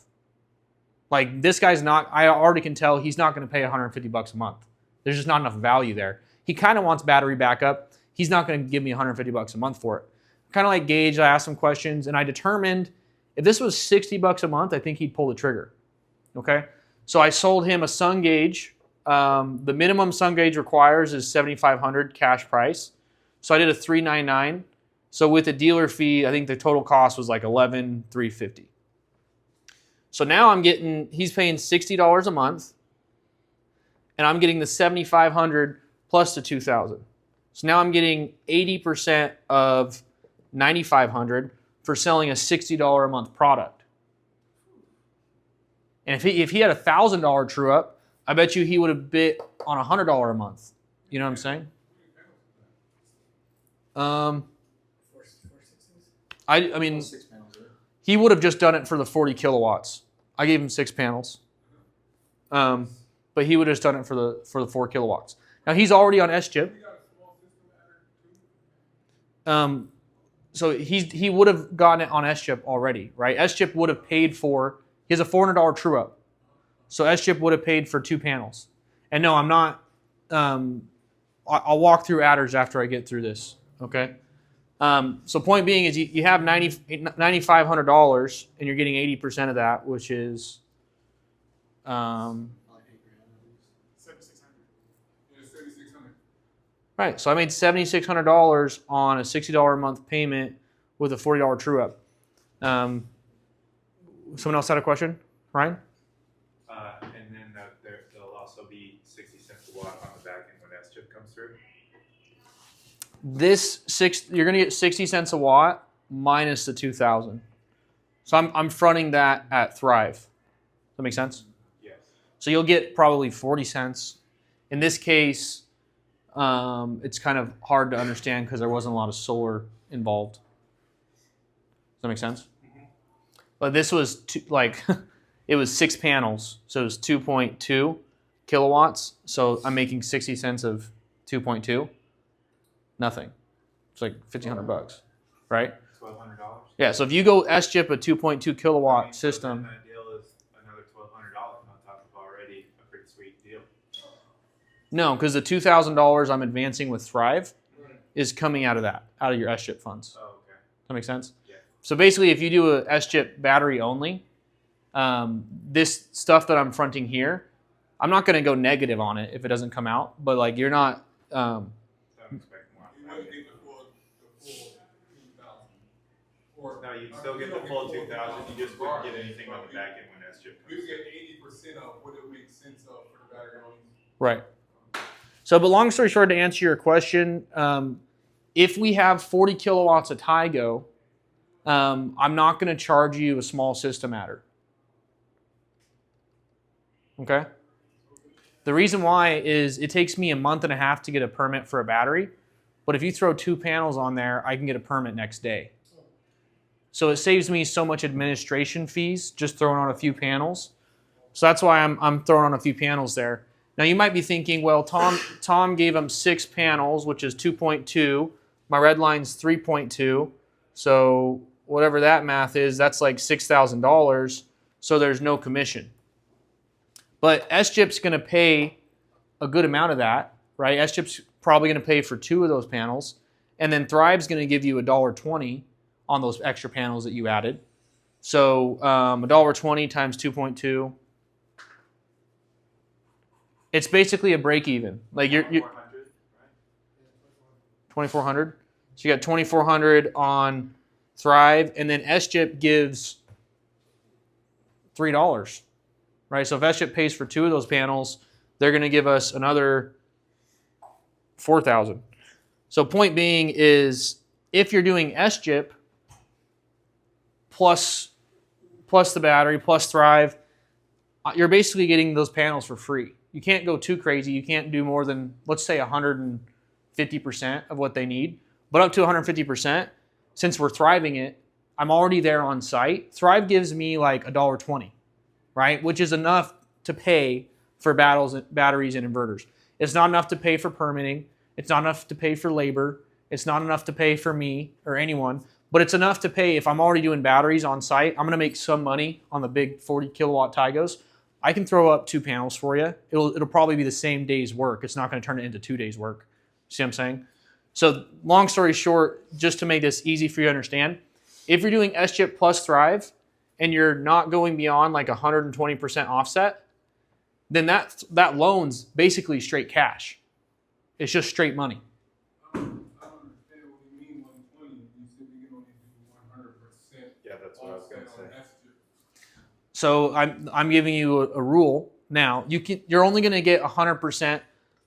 A: Like, this guy's not, I already can tell he's not going to pay $150 a month. There's just not enough value there. He kind of wants battery backup. He's not going to give me $150 a month for it. Kind of like gauge, I asked some questions, and I determined if this was $60 a month, I think he'd pull the trigger. Okay? So I sold him a sun gauge. The minimum sun gauge requires is $7,500 cash price. So I did a $399. So with the dealer fee, I think the total cost was like $11,350. So now he's paying $60 a month, and I'm getting the $7,500 plus the $2,000. So now I'm getting 80% of $9,500 for selling a $60 a month product. And if he had a $1,000 true up, I bet you he would have bid on $100 a month. You know what I'm saying? I mean, he would have just done it for the 40 kilowatts. I gave him 6 panels, but he would have just done it for the 4 kilowatts. Now he's already on SGIP. So he would have gotten it on SGIP already, right? SGIP would have paid for. He has a $400 true up, so SGIP would have paid for 2 panels. And no, I'm not. I'll walk through adders after I get through this. Okay. So point being is you have $9,500 and you're getting 80% of that, which is
B: 7,600. Yeah, 7,600.
A: right. So I made $7,600 on a $60 a month payment with a $40 true up. Someone else had a question, Ryan?
D: And then there'll also be 60 cents a watt on the back end when SGIP comes through.
A: You're going to get 60 cents a watt minus the 2,000. So I'm fronting that at Thrive. Does that make sense?
D: Yes.
A: So you'll get probably 40 cents. In this case, it's kind of hard to understand because there wasn't a lot of solar involved. Does that make sense? Mm-hmm. But this was it was 6 panels, so it was 2.2 kilowatts. So I'm making 60 cents of 2.2. Nothing. It's like $1,500, right?
D: $1,200.
A: Yeah. So if you go SGIP a 2.2 kilowatt system,
D: That deal is another $1,200 on top of already a pretty sweet deal.
A: No, because the $2,000 I'm advancing with Thrive is coming out of your S-chip funds.
D: Oh, okay.
A: That make sense?
D: Yeah.
A: So basically, if you do a S-chip battery only, this stuff that I'm fronting here, I'm not going to go negative on it if it doesn't come out. But like you're not.
D: Don't expect more.
B: You wouldn't get the full 2,000. Or
D: No, you'd still get the full 2,000. You just wouldn't get anything on the back end when S-chip
B: we
D: comes.
B: would get 80% of what it makes sense of for the battery only.
A: Right. So, but long story short, to answer your question, if we have 40 kilowatts of Tygo, I'm not going to charge you a small system adder. Okay? The reason why is it takes me a month and a half to get a permit for a battery, but if you throw 2 panels on there, I can get a permit next day. So it saves me so much administration fees just throwing on a few panels. So that's why I'm throwing on a few panels there. Now you might be thinking, well, Tom gave them 6 panels, which is 2.2. My red line's 3.2. So whatever that math is, that's like $6,000. So there's no commission. But S-chip's going to pay a good amount of that, right? S-chip's probably going to pay for 2 of those panels, and then Thrive's going to give you $1.20 on those extra panels that you added. So $1.20 times 2.2. It's basically a break even. Like you're 2,400. So you got 2,400 on Thrive, and then S-chip gives $3. Right? So if S-chip pays for 2 of those panels, they're going to give us another 4,000. So point being is if you're doing S-chip plus the battery plus Thrive, you're basically getting those panels for free. You can't go too crazy. You can't do more than, let's say, 150% of what they need. But up to 150%, since we're Thriving it, I'm already there on site. Thrive gives me like $1.20, right? Which is enough to pay for batteries and inverters. It's not enough to pay for permitting. It's not enough to pay for labor. It's not enough to pay for me or anyone. But it's enough to pay if I'm already doing batteries on site. I'm going to make some money on the big 40 kilowatt Tygos. I can throw up 2 panels for you. It'll probably be the same day's work. It's not going to turn it into 2 days' work. See what I'm saying? So long story short, just to make this easy for you to understand, if you're doing S-chip plus Thrive and you're not going beyond like 120% offset, then that loan's basically straight cash. It's just straight money.
B: I don't understand what you mean 120. You said you can only do 100%.
D: Yeah, that's what I was going to say.
A: So I'm giving you a rule now. You're only going to get 100%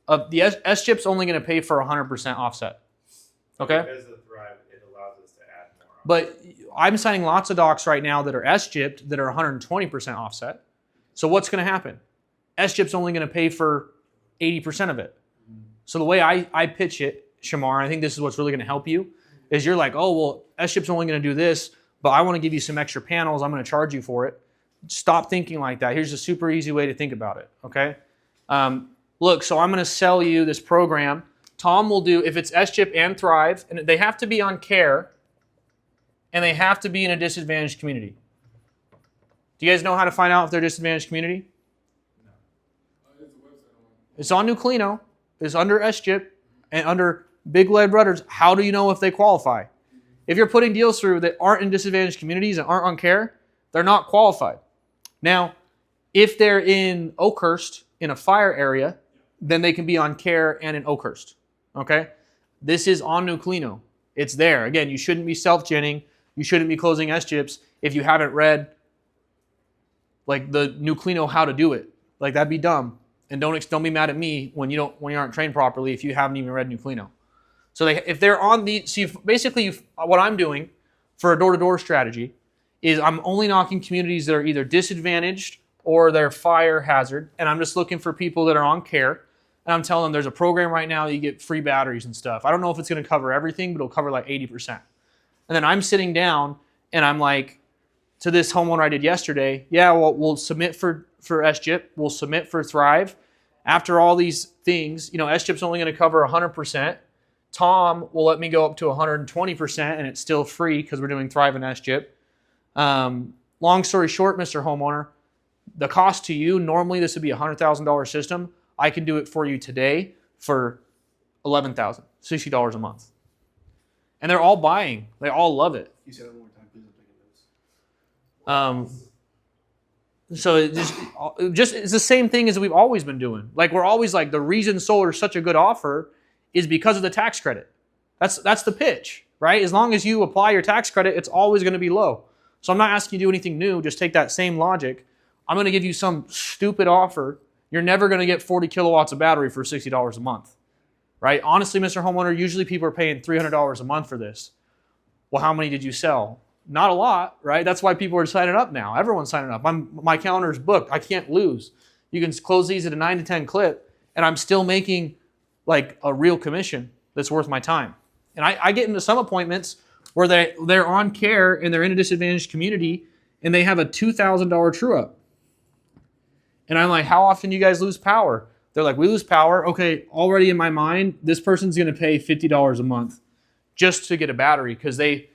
A: of the S-chip's only going to pay for 100% offset. Okay?
D: Because of Thrive, it allows us to add more.
A: But I'm signing lots of docs right now that are S-chipped that are 120% offset. So what's going to happen? S-chip's only going to pay for 80% of it. So the way I pitch it, Shamar, I think this is what's really going to help you, is you're like, oh, well, S-chip's only going to do this, but I want to give you some extra panels. I'm going to charge you for it. Stop thinking like that. Here's a super easy way to think about it, okay? Look, so I'm going to sell you this program. Tom will do, if it's S-chip and Thrive, and they have to be on care, and they have to be in a disadvantaged community. Do you guys know how to find out if they're a disadvantaged community? It's on Nuclino. It's under S-chip and under big lead rudders. How do you know if they qualify? If you're putting deals through that aren't in disadvantaged communities and aren't on care, they're not qualified. Now, if they're in Oakhurst in a fire area, then they can be on care and in Oakhurst. Okay? This is on Nuclino. It's there. Again, you shouldn't be self-genning. You shouldn't be closing S-chips if you haven't read like the Nuclino how to do it. Like that'd be dumb. And don't be mad at me when you aren't trained properly if you haven't even read Nuclino. So if they're on the what I'm doing for a door-to-door strategy is I'm only knocking communities that are either disadvantaged or they're fire hazard, and I'm just looking for people that are on care, and I'm telling them there's a program right now that you get free batteries and stuff. I don't know if it's going to cover everything, but it'll cover like 80%. And then I'm sitting down and I'm like, to this homeowner I did yesterday, yeah, well, we'll submit for S-chip, we'll submit for Thrive. After all these things, S-chip's only going to cover 100%. Tom will let me go up to 120%, and it's still free because we're doing Thrive and S-chip. Long story short, Mr. Homeowner, the cost to you, normally this would be a $100,000 system. I can do it for you today for $11,000, $60 a month. And they're all buying. They all love it.
G: You said it one more time, please. I'm taking notes.
A: So it just it's the same thing as we've always been doing. Like we're always like, the reason solar is such a good offer is because of the tax credit. That's the pitch, right? As long as you apply your tax credit, it's always going to be low. So I'm not asking you to do anything new. Just take that same logic. I'm going to give you some stupid offer. You're never going to get 40 kilowatts of battery for $60 a month, right? Honestly, Mr. Homeowner, usually people are paying $300 a month for this. Well, how many did you sell? Not a lot, right? That's why people are signing up now. Everyone's signing up. My calendar's booked. I can't lose. You can close these at a 9 to 10 clip, and I'm still making like a real commission that's worth my time. And I get into some appointments where they're on care and they're in a disadvantaged community and they have a $2,000 true up. And I'm like, how often do you guys lose power? They're like, we lose power. Okay, already in my mind, this person's going to pay $50 a month just to get a battery because they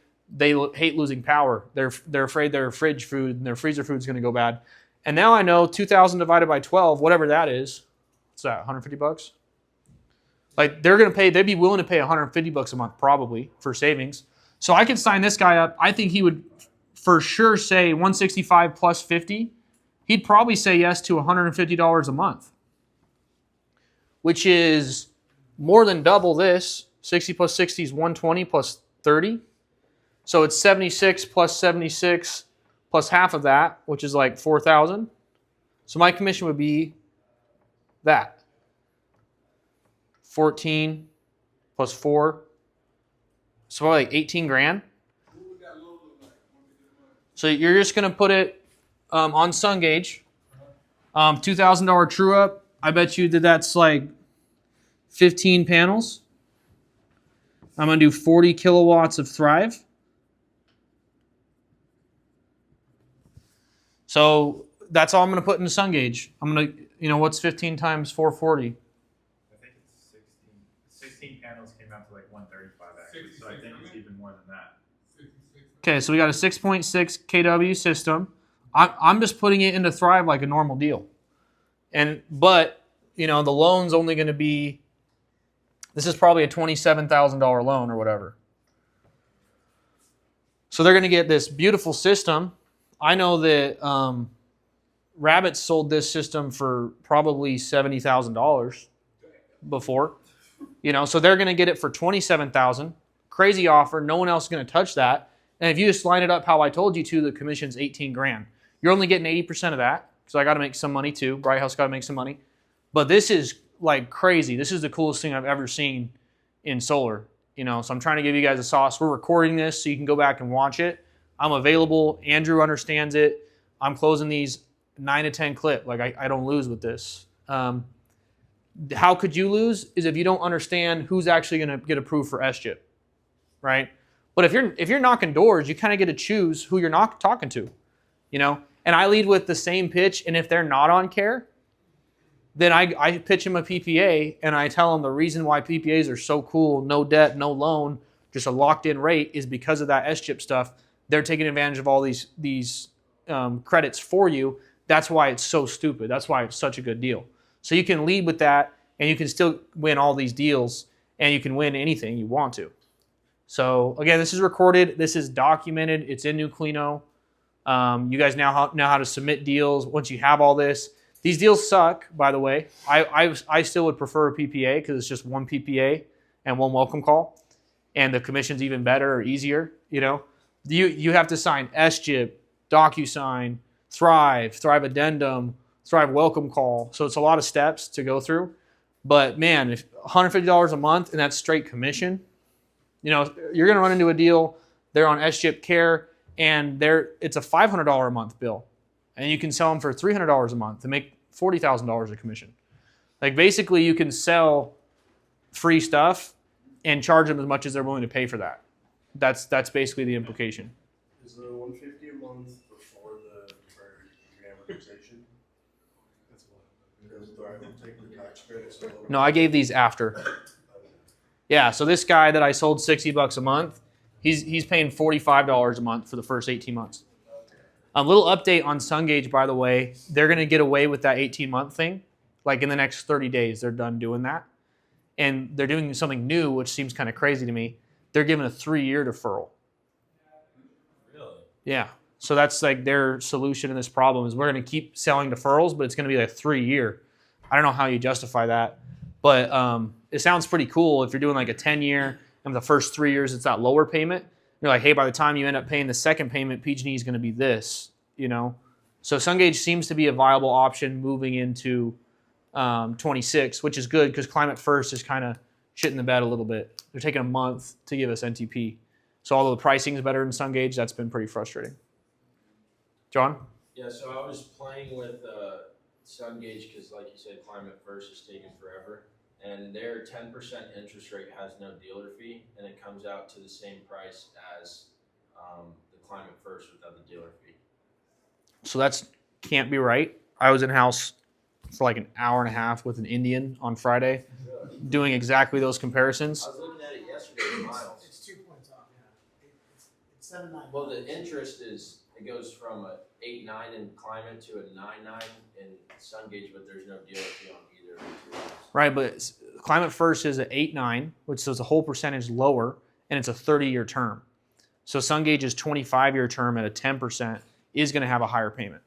A: hate losing power. They're afraid their fridge food and their freezer food is going to go bad. And now I know 2,000 divided by 12, whatever that is, what's that, 150 bucks? Like they'd be willing to pay 150 bucks a month probably for savings. So I could sign this guy up. I think he would for sure say 165 plus 50. He'd probably say yes to $150 a month, which is more than double this. 60 plus 60 is 120 plus 30. So it's 76 plus 76 plus half of that, which is like 4,000. So my commission would be that. 14 plus 4. So probably like 18 grand. So you're just going to put it on SunGauge. $2,000 true up. I bet you that's like 15 panels. I'm going to do 40 kilowatts of Thrive. So that's all I'm going to put into SunGauge. I'm going to, what's 15 times 440?
D: I think it's 16 panels came out to like 135 actually, so I think it's even more than that.
A: Okay, so we got a 6.6 kW system. I'm just putting it into Thrive like a normal deal. But the loan's only going to be, this is probably a $27,000 loan or whatever. So they're going to get this beautiful system. I know that Rabbit sold this system for probably $70,000 before. So they're going to get it for $27,000. Crazy offer. No one else is going to touch that. And if you just line it up how I told you to, the commission's 18 grand. You're only getting 80% of that. So I got to make some money too. Bright House got to make some money. But this is like crazy. This is the coolest thing I've ever seen in solar. So I'm trying to give you guys a sauce. We're recording this so you can go back and watch it. I'm available. Andrew understands it. I'm closing these 9 to 10 clip. Like I don't lose with this. How could you lose is if you don't understand who's actually going to get approved for SCHIP, right? But if you're knocking doors, you kind of get to choose who you're not talking to, And I lead with the same pitch, and if they're not on care, then I pitch them a PPA, and I tell them the reason why PPAs are so cool, no debt, no loan, just a locked-in rate, is because of that SCHIP stuff. They're taking advantage of all these credits for you. That's why it's so stupid. That's why it's such a good deal. So you can lead with that, and you can still win all these deals, and you can win anything you want to. So again, this is recorded. This is documented. It's in Nuclino. You guys now know how to submit deals once you have all this. These deals suck, by the way. I still would prefer a PPA because it's just one PPA and one welcome call, and the commission's even better or easier. You have to sign SCHIP, DocuSign, Thrive Addendum, Thrive welcome call. So it's a lot of steps to go through. But man, if $150 a month and that's straight commission, you're going to run into a deal. They're on SCHIP Care, and it's a $500 a month bill, and you can sell them for $300 a month to make $40,000 a commission. Like basically, you can sell free stuff and charge them as much as they're willing to pay for that. That's basically the implication.
J: Is the $150 a month before the deferred amortization? Because Thrive will take the tax credits.
A: No, I gave these after. Yeah, so this guy that I sold $60 a month, he's paying $45 a month for the first 18 months. A little update on SunGauge, by the way. They're going to get away with that 18-month thing. Like in the next 30 days, they're done doing that. And they're doing something new, which seems kind of crazy to me. They're giving a 3-year deferral.
E: Really?
A: Yeah. So that's like their solution to this problem is we're going to keep selling deferrals, but it's going to be like 3-year. I don't know how you justify that, but it sounds pretty cool if you're doing like a 10-year and the first 3 years it's that lower payment. You're like, hey, by the time you end up paying the second payment, PG&E is going to be this, you know. So SunGauge seems to be a viable option moving into 26, which is good because Climate First is kind of shitting the bed a little bit. They're taking a month to give us NTP. So although the pricing is better than SunGauge, that's been pretty frustrating. John?
E: Yeah, so I was playing with SunGauge because, like you said, Climate First is taking forever. And their 10% interest rate has no dealer fee, and it comes out to the same price as the Climate First without the dealer fee.
A: So that's can't be right. I was in house for like an hour and a half with an Indian on Friday doing exactly those comparisons.
E: I was looking at it yesterday in miles.
C: It's 2 points off, yeah. It's 7.9.
E: Well, the interest is, it goes from a 8.9 in Climate to a 9.9 in SunGauge, but there's no dealer fee on either of the two.
A: Right, but Climate First is at 8.9, which is a whole percentage lower, and it's a 30-year term. So SunGauge's 25-year term at a 10% is going to have a higher payment.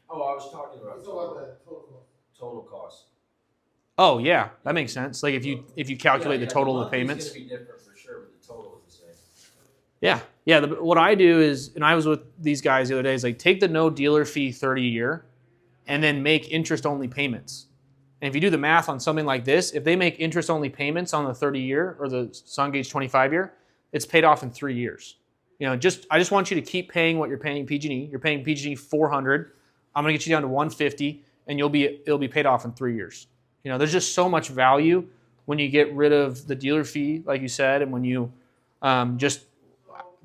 E: Oh, I was talking about
C: It's all about the
E: total cost.
A: Oh yeah, that makes sense. Like if you calculate the total of the
E: monthly's
A: payments.
E: gonna be different for sure, but the total is the same.
A: Yeah. What I do is, and I was with these guys the other day, is like take the no dealer fee 30-year, and then make interest only payments. And if you do the math on something like this, if they make interest only payments on the 30-year or the SunGauge 25-year, it's paid off in 3 years. You know, I just want you to keep paying what you're paying PG&E. You're paying PG&E $400. I'm gonna get you down to $150, and it'll be paid off in 3 years. You know, there's just so much value when you get rid of the dealer fee, like you said, and when you just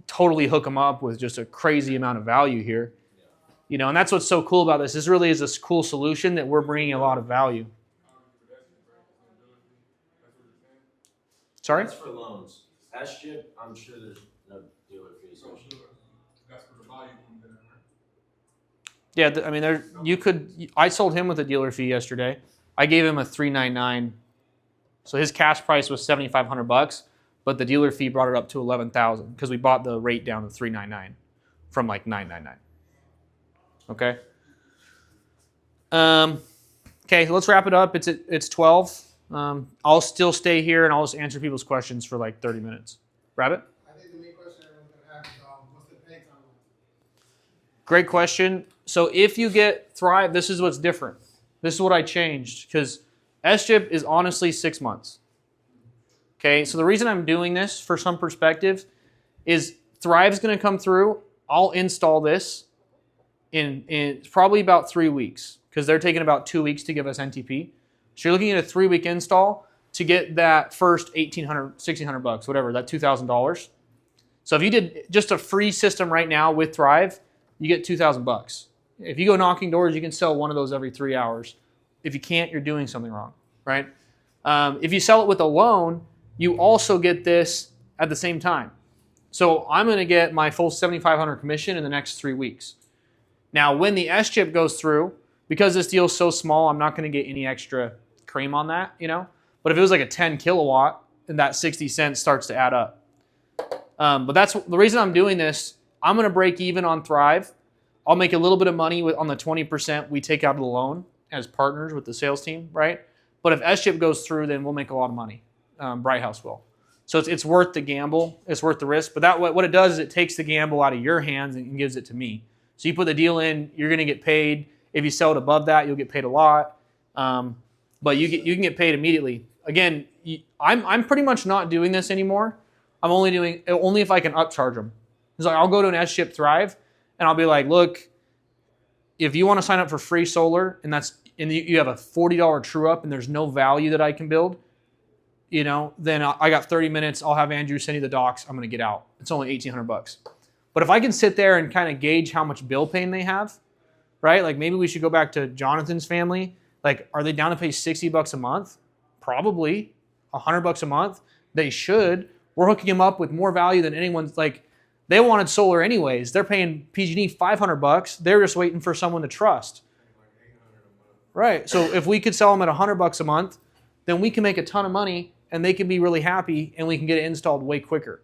A: totally hook them up with just a crazy amount of value here. You know, and that's what's so cool about this. This really is a cool solution that we're bringing a lot of value. Sorry?
E: That's for loans. S-chip, I'm sure there's no dealer fee associated.
B: That's for the volume.
A: Yeah, I mean, I sold him with a dealer fee yesterday. I gave him a $399. So his cash price was $7,500, but the dealer fee brought it up to $11,000 because we bought the rate down to $399 from like $999. Okay. Okay, let's wrap it up. It's 12. I'll still stay here and I'll just answer people's questions for like 30 minutes. Rabbit?
C: I think the main question everyone's going to have is what's the pay time?
A: Great question. So if you get Thrive, this is what's different. This is what I changed because SCHIP is honestly 6 months. Okay, so the reason I'm doing this for some perspective is Thrive's going to come through. I'll install this in probably about 3 weeks because they're taking about 2 weeks to give us NTP. So you're looking at a 3-week install to get that first $1,800, $1,600, whatever, that $2,000. So if you did just a free system right now with Thrive, you get $2,000. If you go knocking doors, you can sell one of those every 3 hours. If you can't, you're doing something wrong, right? If you sell it with a loan, you also get this at the same time. So I'm going to get my full $7,500 commission in the next 3 weeks. Now, when the S-chip goes through, because this deal is so small, I'm not going to get any extra cream on that, you know? But if it was like a 10 kilowatt, then that 60 cents starts to add up. But that's the reason I'm doing this. I'm going to break even on Thrive. I'll make a little bit of money on the 20% we take out of the loan as partners with the sales team, right? But if S-chip goes through, then we'll make a lot of money. Bright House will. So it's worth the gamble. It's worth the risk. But what it does is it takes the gamble out of your hands and gives it to me. So you put the deal in, you're going to get paid. If you sell it above that, you'll get paid a lot. But you can get paid immediately. Again, I'm pretty much not doing this anymore. I'm only doing if I can upcharge them. It's like I'll go to an S-chip Thrive, and I'll be like, look, if you want to sign up for free solar, and you have a $40 true up, and there's no value that I can build, you know, then I got 30 minutes. I'll have Andrew send you the docs. I'm going to get out. It's only $1,800. But if I can sit there and kind of gauge how much bill paying they have, right? Like maybe we should go back to Jonathan's family. Like, are they down to pay $60 a month? Probably. $100 a month? They should. We're hooking them up with more value than anyone's. Like, they wanted solar anyways. They're paying PG&E $500. They're just waiting for someone to trust. Right. So if we could sell them at $100 a month, then we can make a ton of money and they can be really happy and we can get it installed way quicker.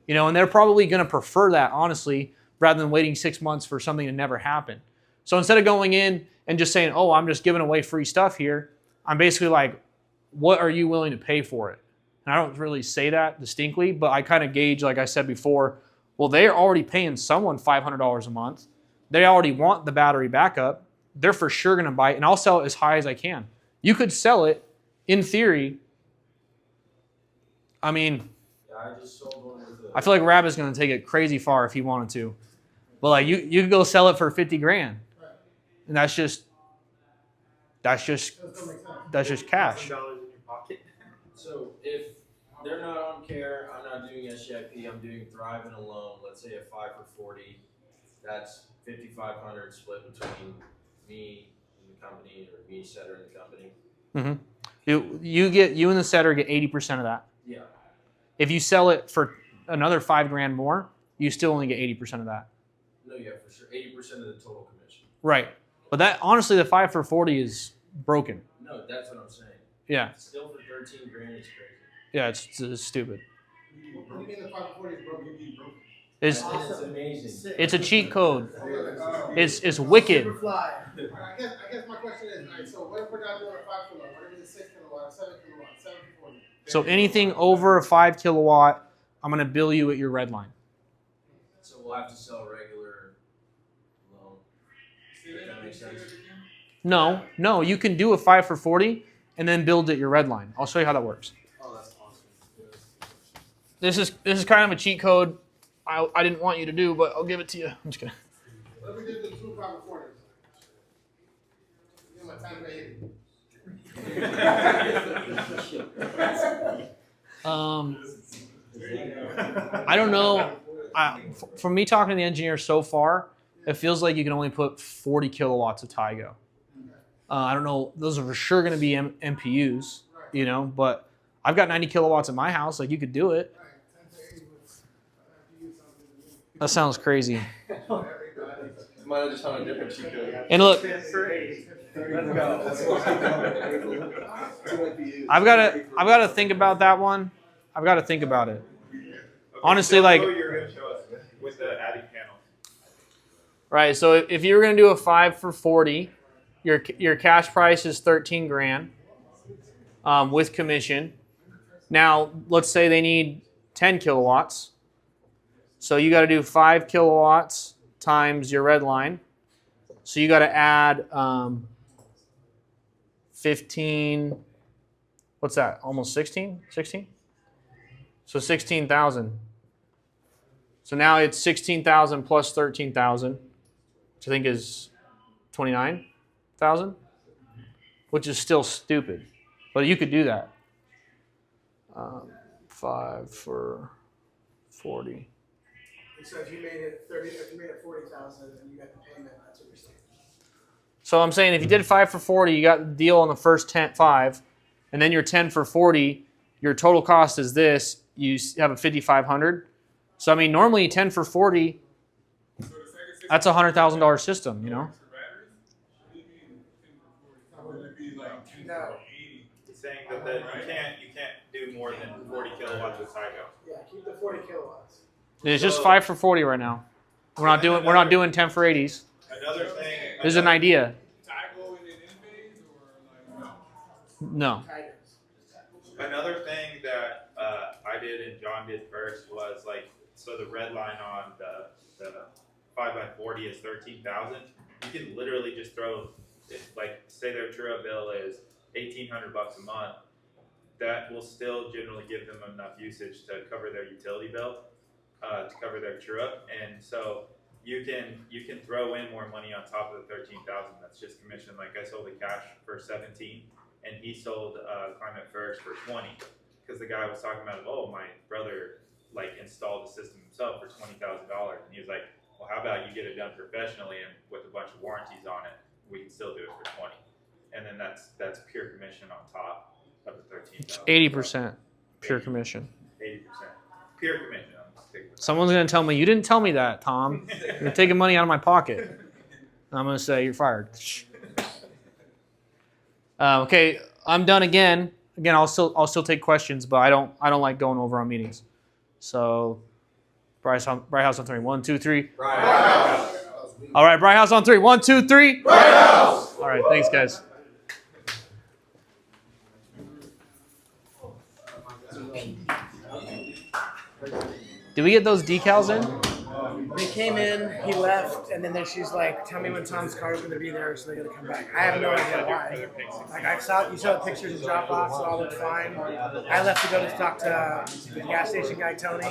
A: You know, and they're probably going to prefer that, honestly, rather than waiting 6 months for something to never happen. So instead of going in and just saying, oh, I'm just giving away free stuff here, I'm basically like, what are you willing to pay for it? And I don't really say that distinctly, but I kind of gauge, like I said before, well, they're already paying someone $500 a month. They already want the battery backup. They're for sure going to buy it, and I'll sell it as high as I can. You could sell it, in theory. I mean,
E: Yeah, I just sold one with
A: I feel like Rabbit's going to take it crazy far if he wanted to. But like you could go sell it for $50,000. And that's just cash.
D: $1,000 in your pocket.
E: So if they're not on care, I'm not doing SGIP, I'm doing Thrive and a loan, let's say a 5 for 40, that's $5,500 split between me and the company, or me, setter, and the company.
A: Mm-hmm. You and the setter get 80% of that.
E: Yeah.
A: If you sell it for another $5,000 more, you still only get 80% of that.
E: No, yeah, for sure. 80% of the total commission.
A: Right. But that, honestly, the 5 for 40 is broken.
E: No, that's what I'm saying.
A: Yeah.
E: Still for $13,000 is crazy.
A: Yeah, it's stupid.
C: What do you mean the 540 is broken?
A: It's
E: amazing.
A: it's a cheat code. It's wicked.
C: Superfly. I guess my question is, all right, so what if we're not doing a 5 kilowatt? What if it's a 6 kilowatt, 7 kilowatt, 7 for 40?
A: So anything over a 5 kilowatt, I'm going to bill you at your red line.
E: So we'll have to sell a regular loan. Does that make sense?
A: No, you can do a 5 for 40 and then build at your red line. I'll show you how that works.
G: Oh, that's awesome.
A: This is kind of a cheat code I didn't want you to do, but I'll give it to you. I'm just kidding.
C: What if we did the 2 5 for 40s? Give my time to 80.
A: I don't know. From me talking to the engineer so far, it feels like you can only put 40 kilowatts of Tigo. I don't know. Those are for sure going to be MPUs, you know, but I've got 90 kilowatts in my house. Like, you could do it. That sounds crazy.
G: Might have just found a different cheat code.
A: And look, I've got to think about that one. I've got to think about it. Honestly, like,
D: You're going to show us with the adding panels.
A: right. So if you were going to do a 5 for 40, your cash price is $13,000 with commission. Now, let's say they need 10 kilowatts. So you got to do 5 kilowatts times your red line. So you got to add 15. What's that? Almost 16? 16? So 16,000. So now it's 16,000 plus 13,000, which I think is 29,000, which is still stupid, but you could do that. 5 for 40.
C: So if you made it 40,000 and you got the payment, that's what you're saying.
A: So I'm saying if you did 5 for 40, you got the deal on the first 5, and then your 10 for 40, your total cost is this. You have a 5,500. So I mean, normally 10 for 40, that's a $100,000 system, you know.
C: No.
D: He's saying that you can't do more than 40 kilowatts with Tigo.
C: Yeah, keep the 40 kilowatts.
A: It's just 5 for 40 right now. We're not doing 10 for 80s.
D: Another thing.
A: This is an idea.
B: Tigo in phase or like no?
A: No.
D: Another thing that I did and John did first was like, so the red line on the 5x40 is 13,000. You can literally just throw, like, say their true-up bill is $1,800 a month. That will still generally give them enough usage to cover their utility bill, to cover their true-up, and so you can throw in more money on top of the 13,000. That's just commission. Like, I sold the cash for 17, and he sold Climate First for 20, because the guy was talking about, oh, my brother like installed the system himself for $20,000, and he was like, well, how about you get it done professionally and with a bunch of warranties on it, we can still do it for 20, and then that's pure commission on top of the 13,000.
A: 80% pure commission.
D: 80% pure commission.
A: Someone's going to tell me, you didn't tell me that, Tom. You're taking money out of my pocket. I'm going to say, you're fired. Okay, I'm done again. Again, I'll still take questions, but I don't like going over on meetings. So, Bright House on 3. 1, 2, 3.
J: Bright House.
A: All right, Bright House on 3. 1, 2, 3.
J: Bright House.
A: All right, thanks, guys. Did we get those decals in?
C: They came in, he left, and then she's like, "Tell me when Tom's car is going to be there, so they're going to come back." I have no idea why. Like you saw the pictures of drop off, so all looked fine. I left to go to talk to the gas station guy Tony,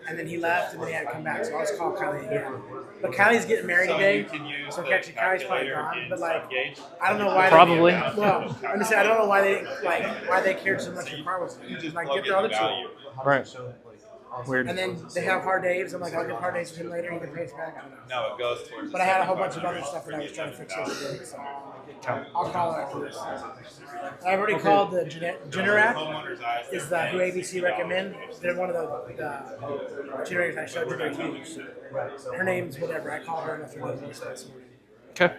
C: and then he left, and then he had to come back. So I'll just call Kylie again. But Kylie's getting married today, so actually Kylie's probably gone. But like, I don't know why.
A: Probably.
C: Well, I'm just saying I don't know why they cared so much your car was. Just like get the other two.
A: Right. Weird.
C: And then they have hard Dave's. I'm like, I'll give hard Dave's to him later. He can pay us back. I don't know.
D: No, it goes towards.
C: But I had a whole bunch of other stuff that I was trying to fix yesterday. So I'll call her after this. I've already called the Generac. Is who ABC recommend? They're one of the generators I showed you. They're huge. Her name's whatever. I called her and left her name this morning.
A: Okay.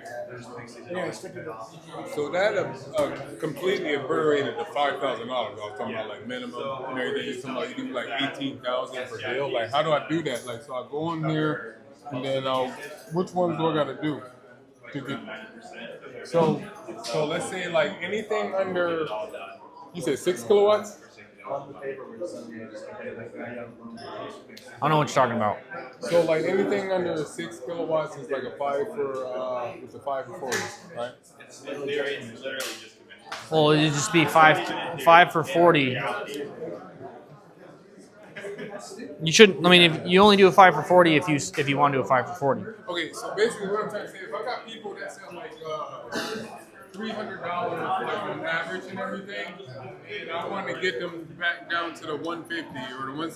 C: Anyway, stick with this.
B: So that completely obliterated the $5,000 I was talking about, like minimum and everything. You're talking about you do like 18,000 per deal. Like, how do I do that? Like, so I go in there and then which ones do I got to do to get? So let's say like anything under, you said 6 kilowatts.
A: I don't know what you're talking about.
B: So like anything under 6 kilowatts is like a 5 for it's a 5 for 40, right?
D: It's literally just commission.
A: Well, it'd just be 5 for 40. You shouldn't. I mean, if you only do a 5 for 40 if you want to do a 5 for 40.
B: Okay, so basically what I'm trying to say, if I got people that sell like $300 like on average and everything, and I want to get them back down to the 150 or the 160.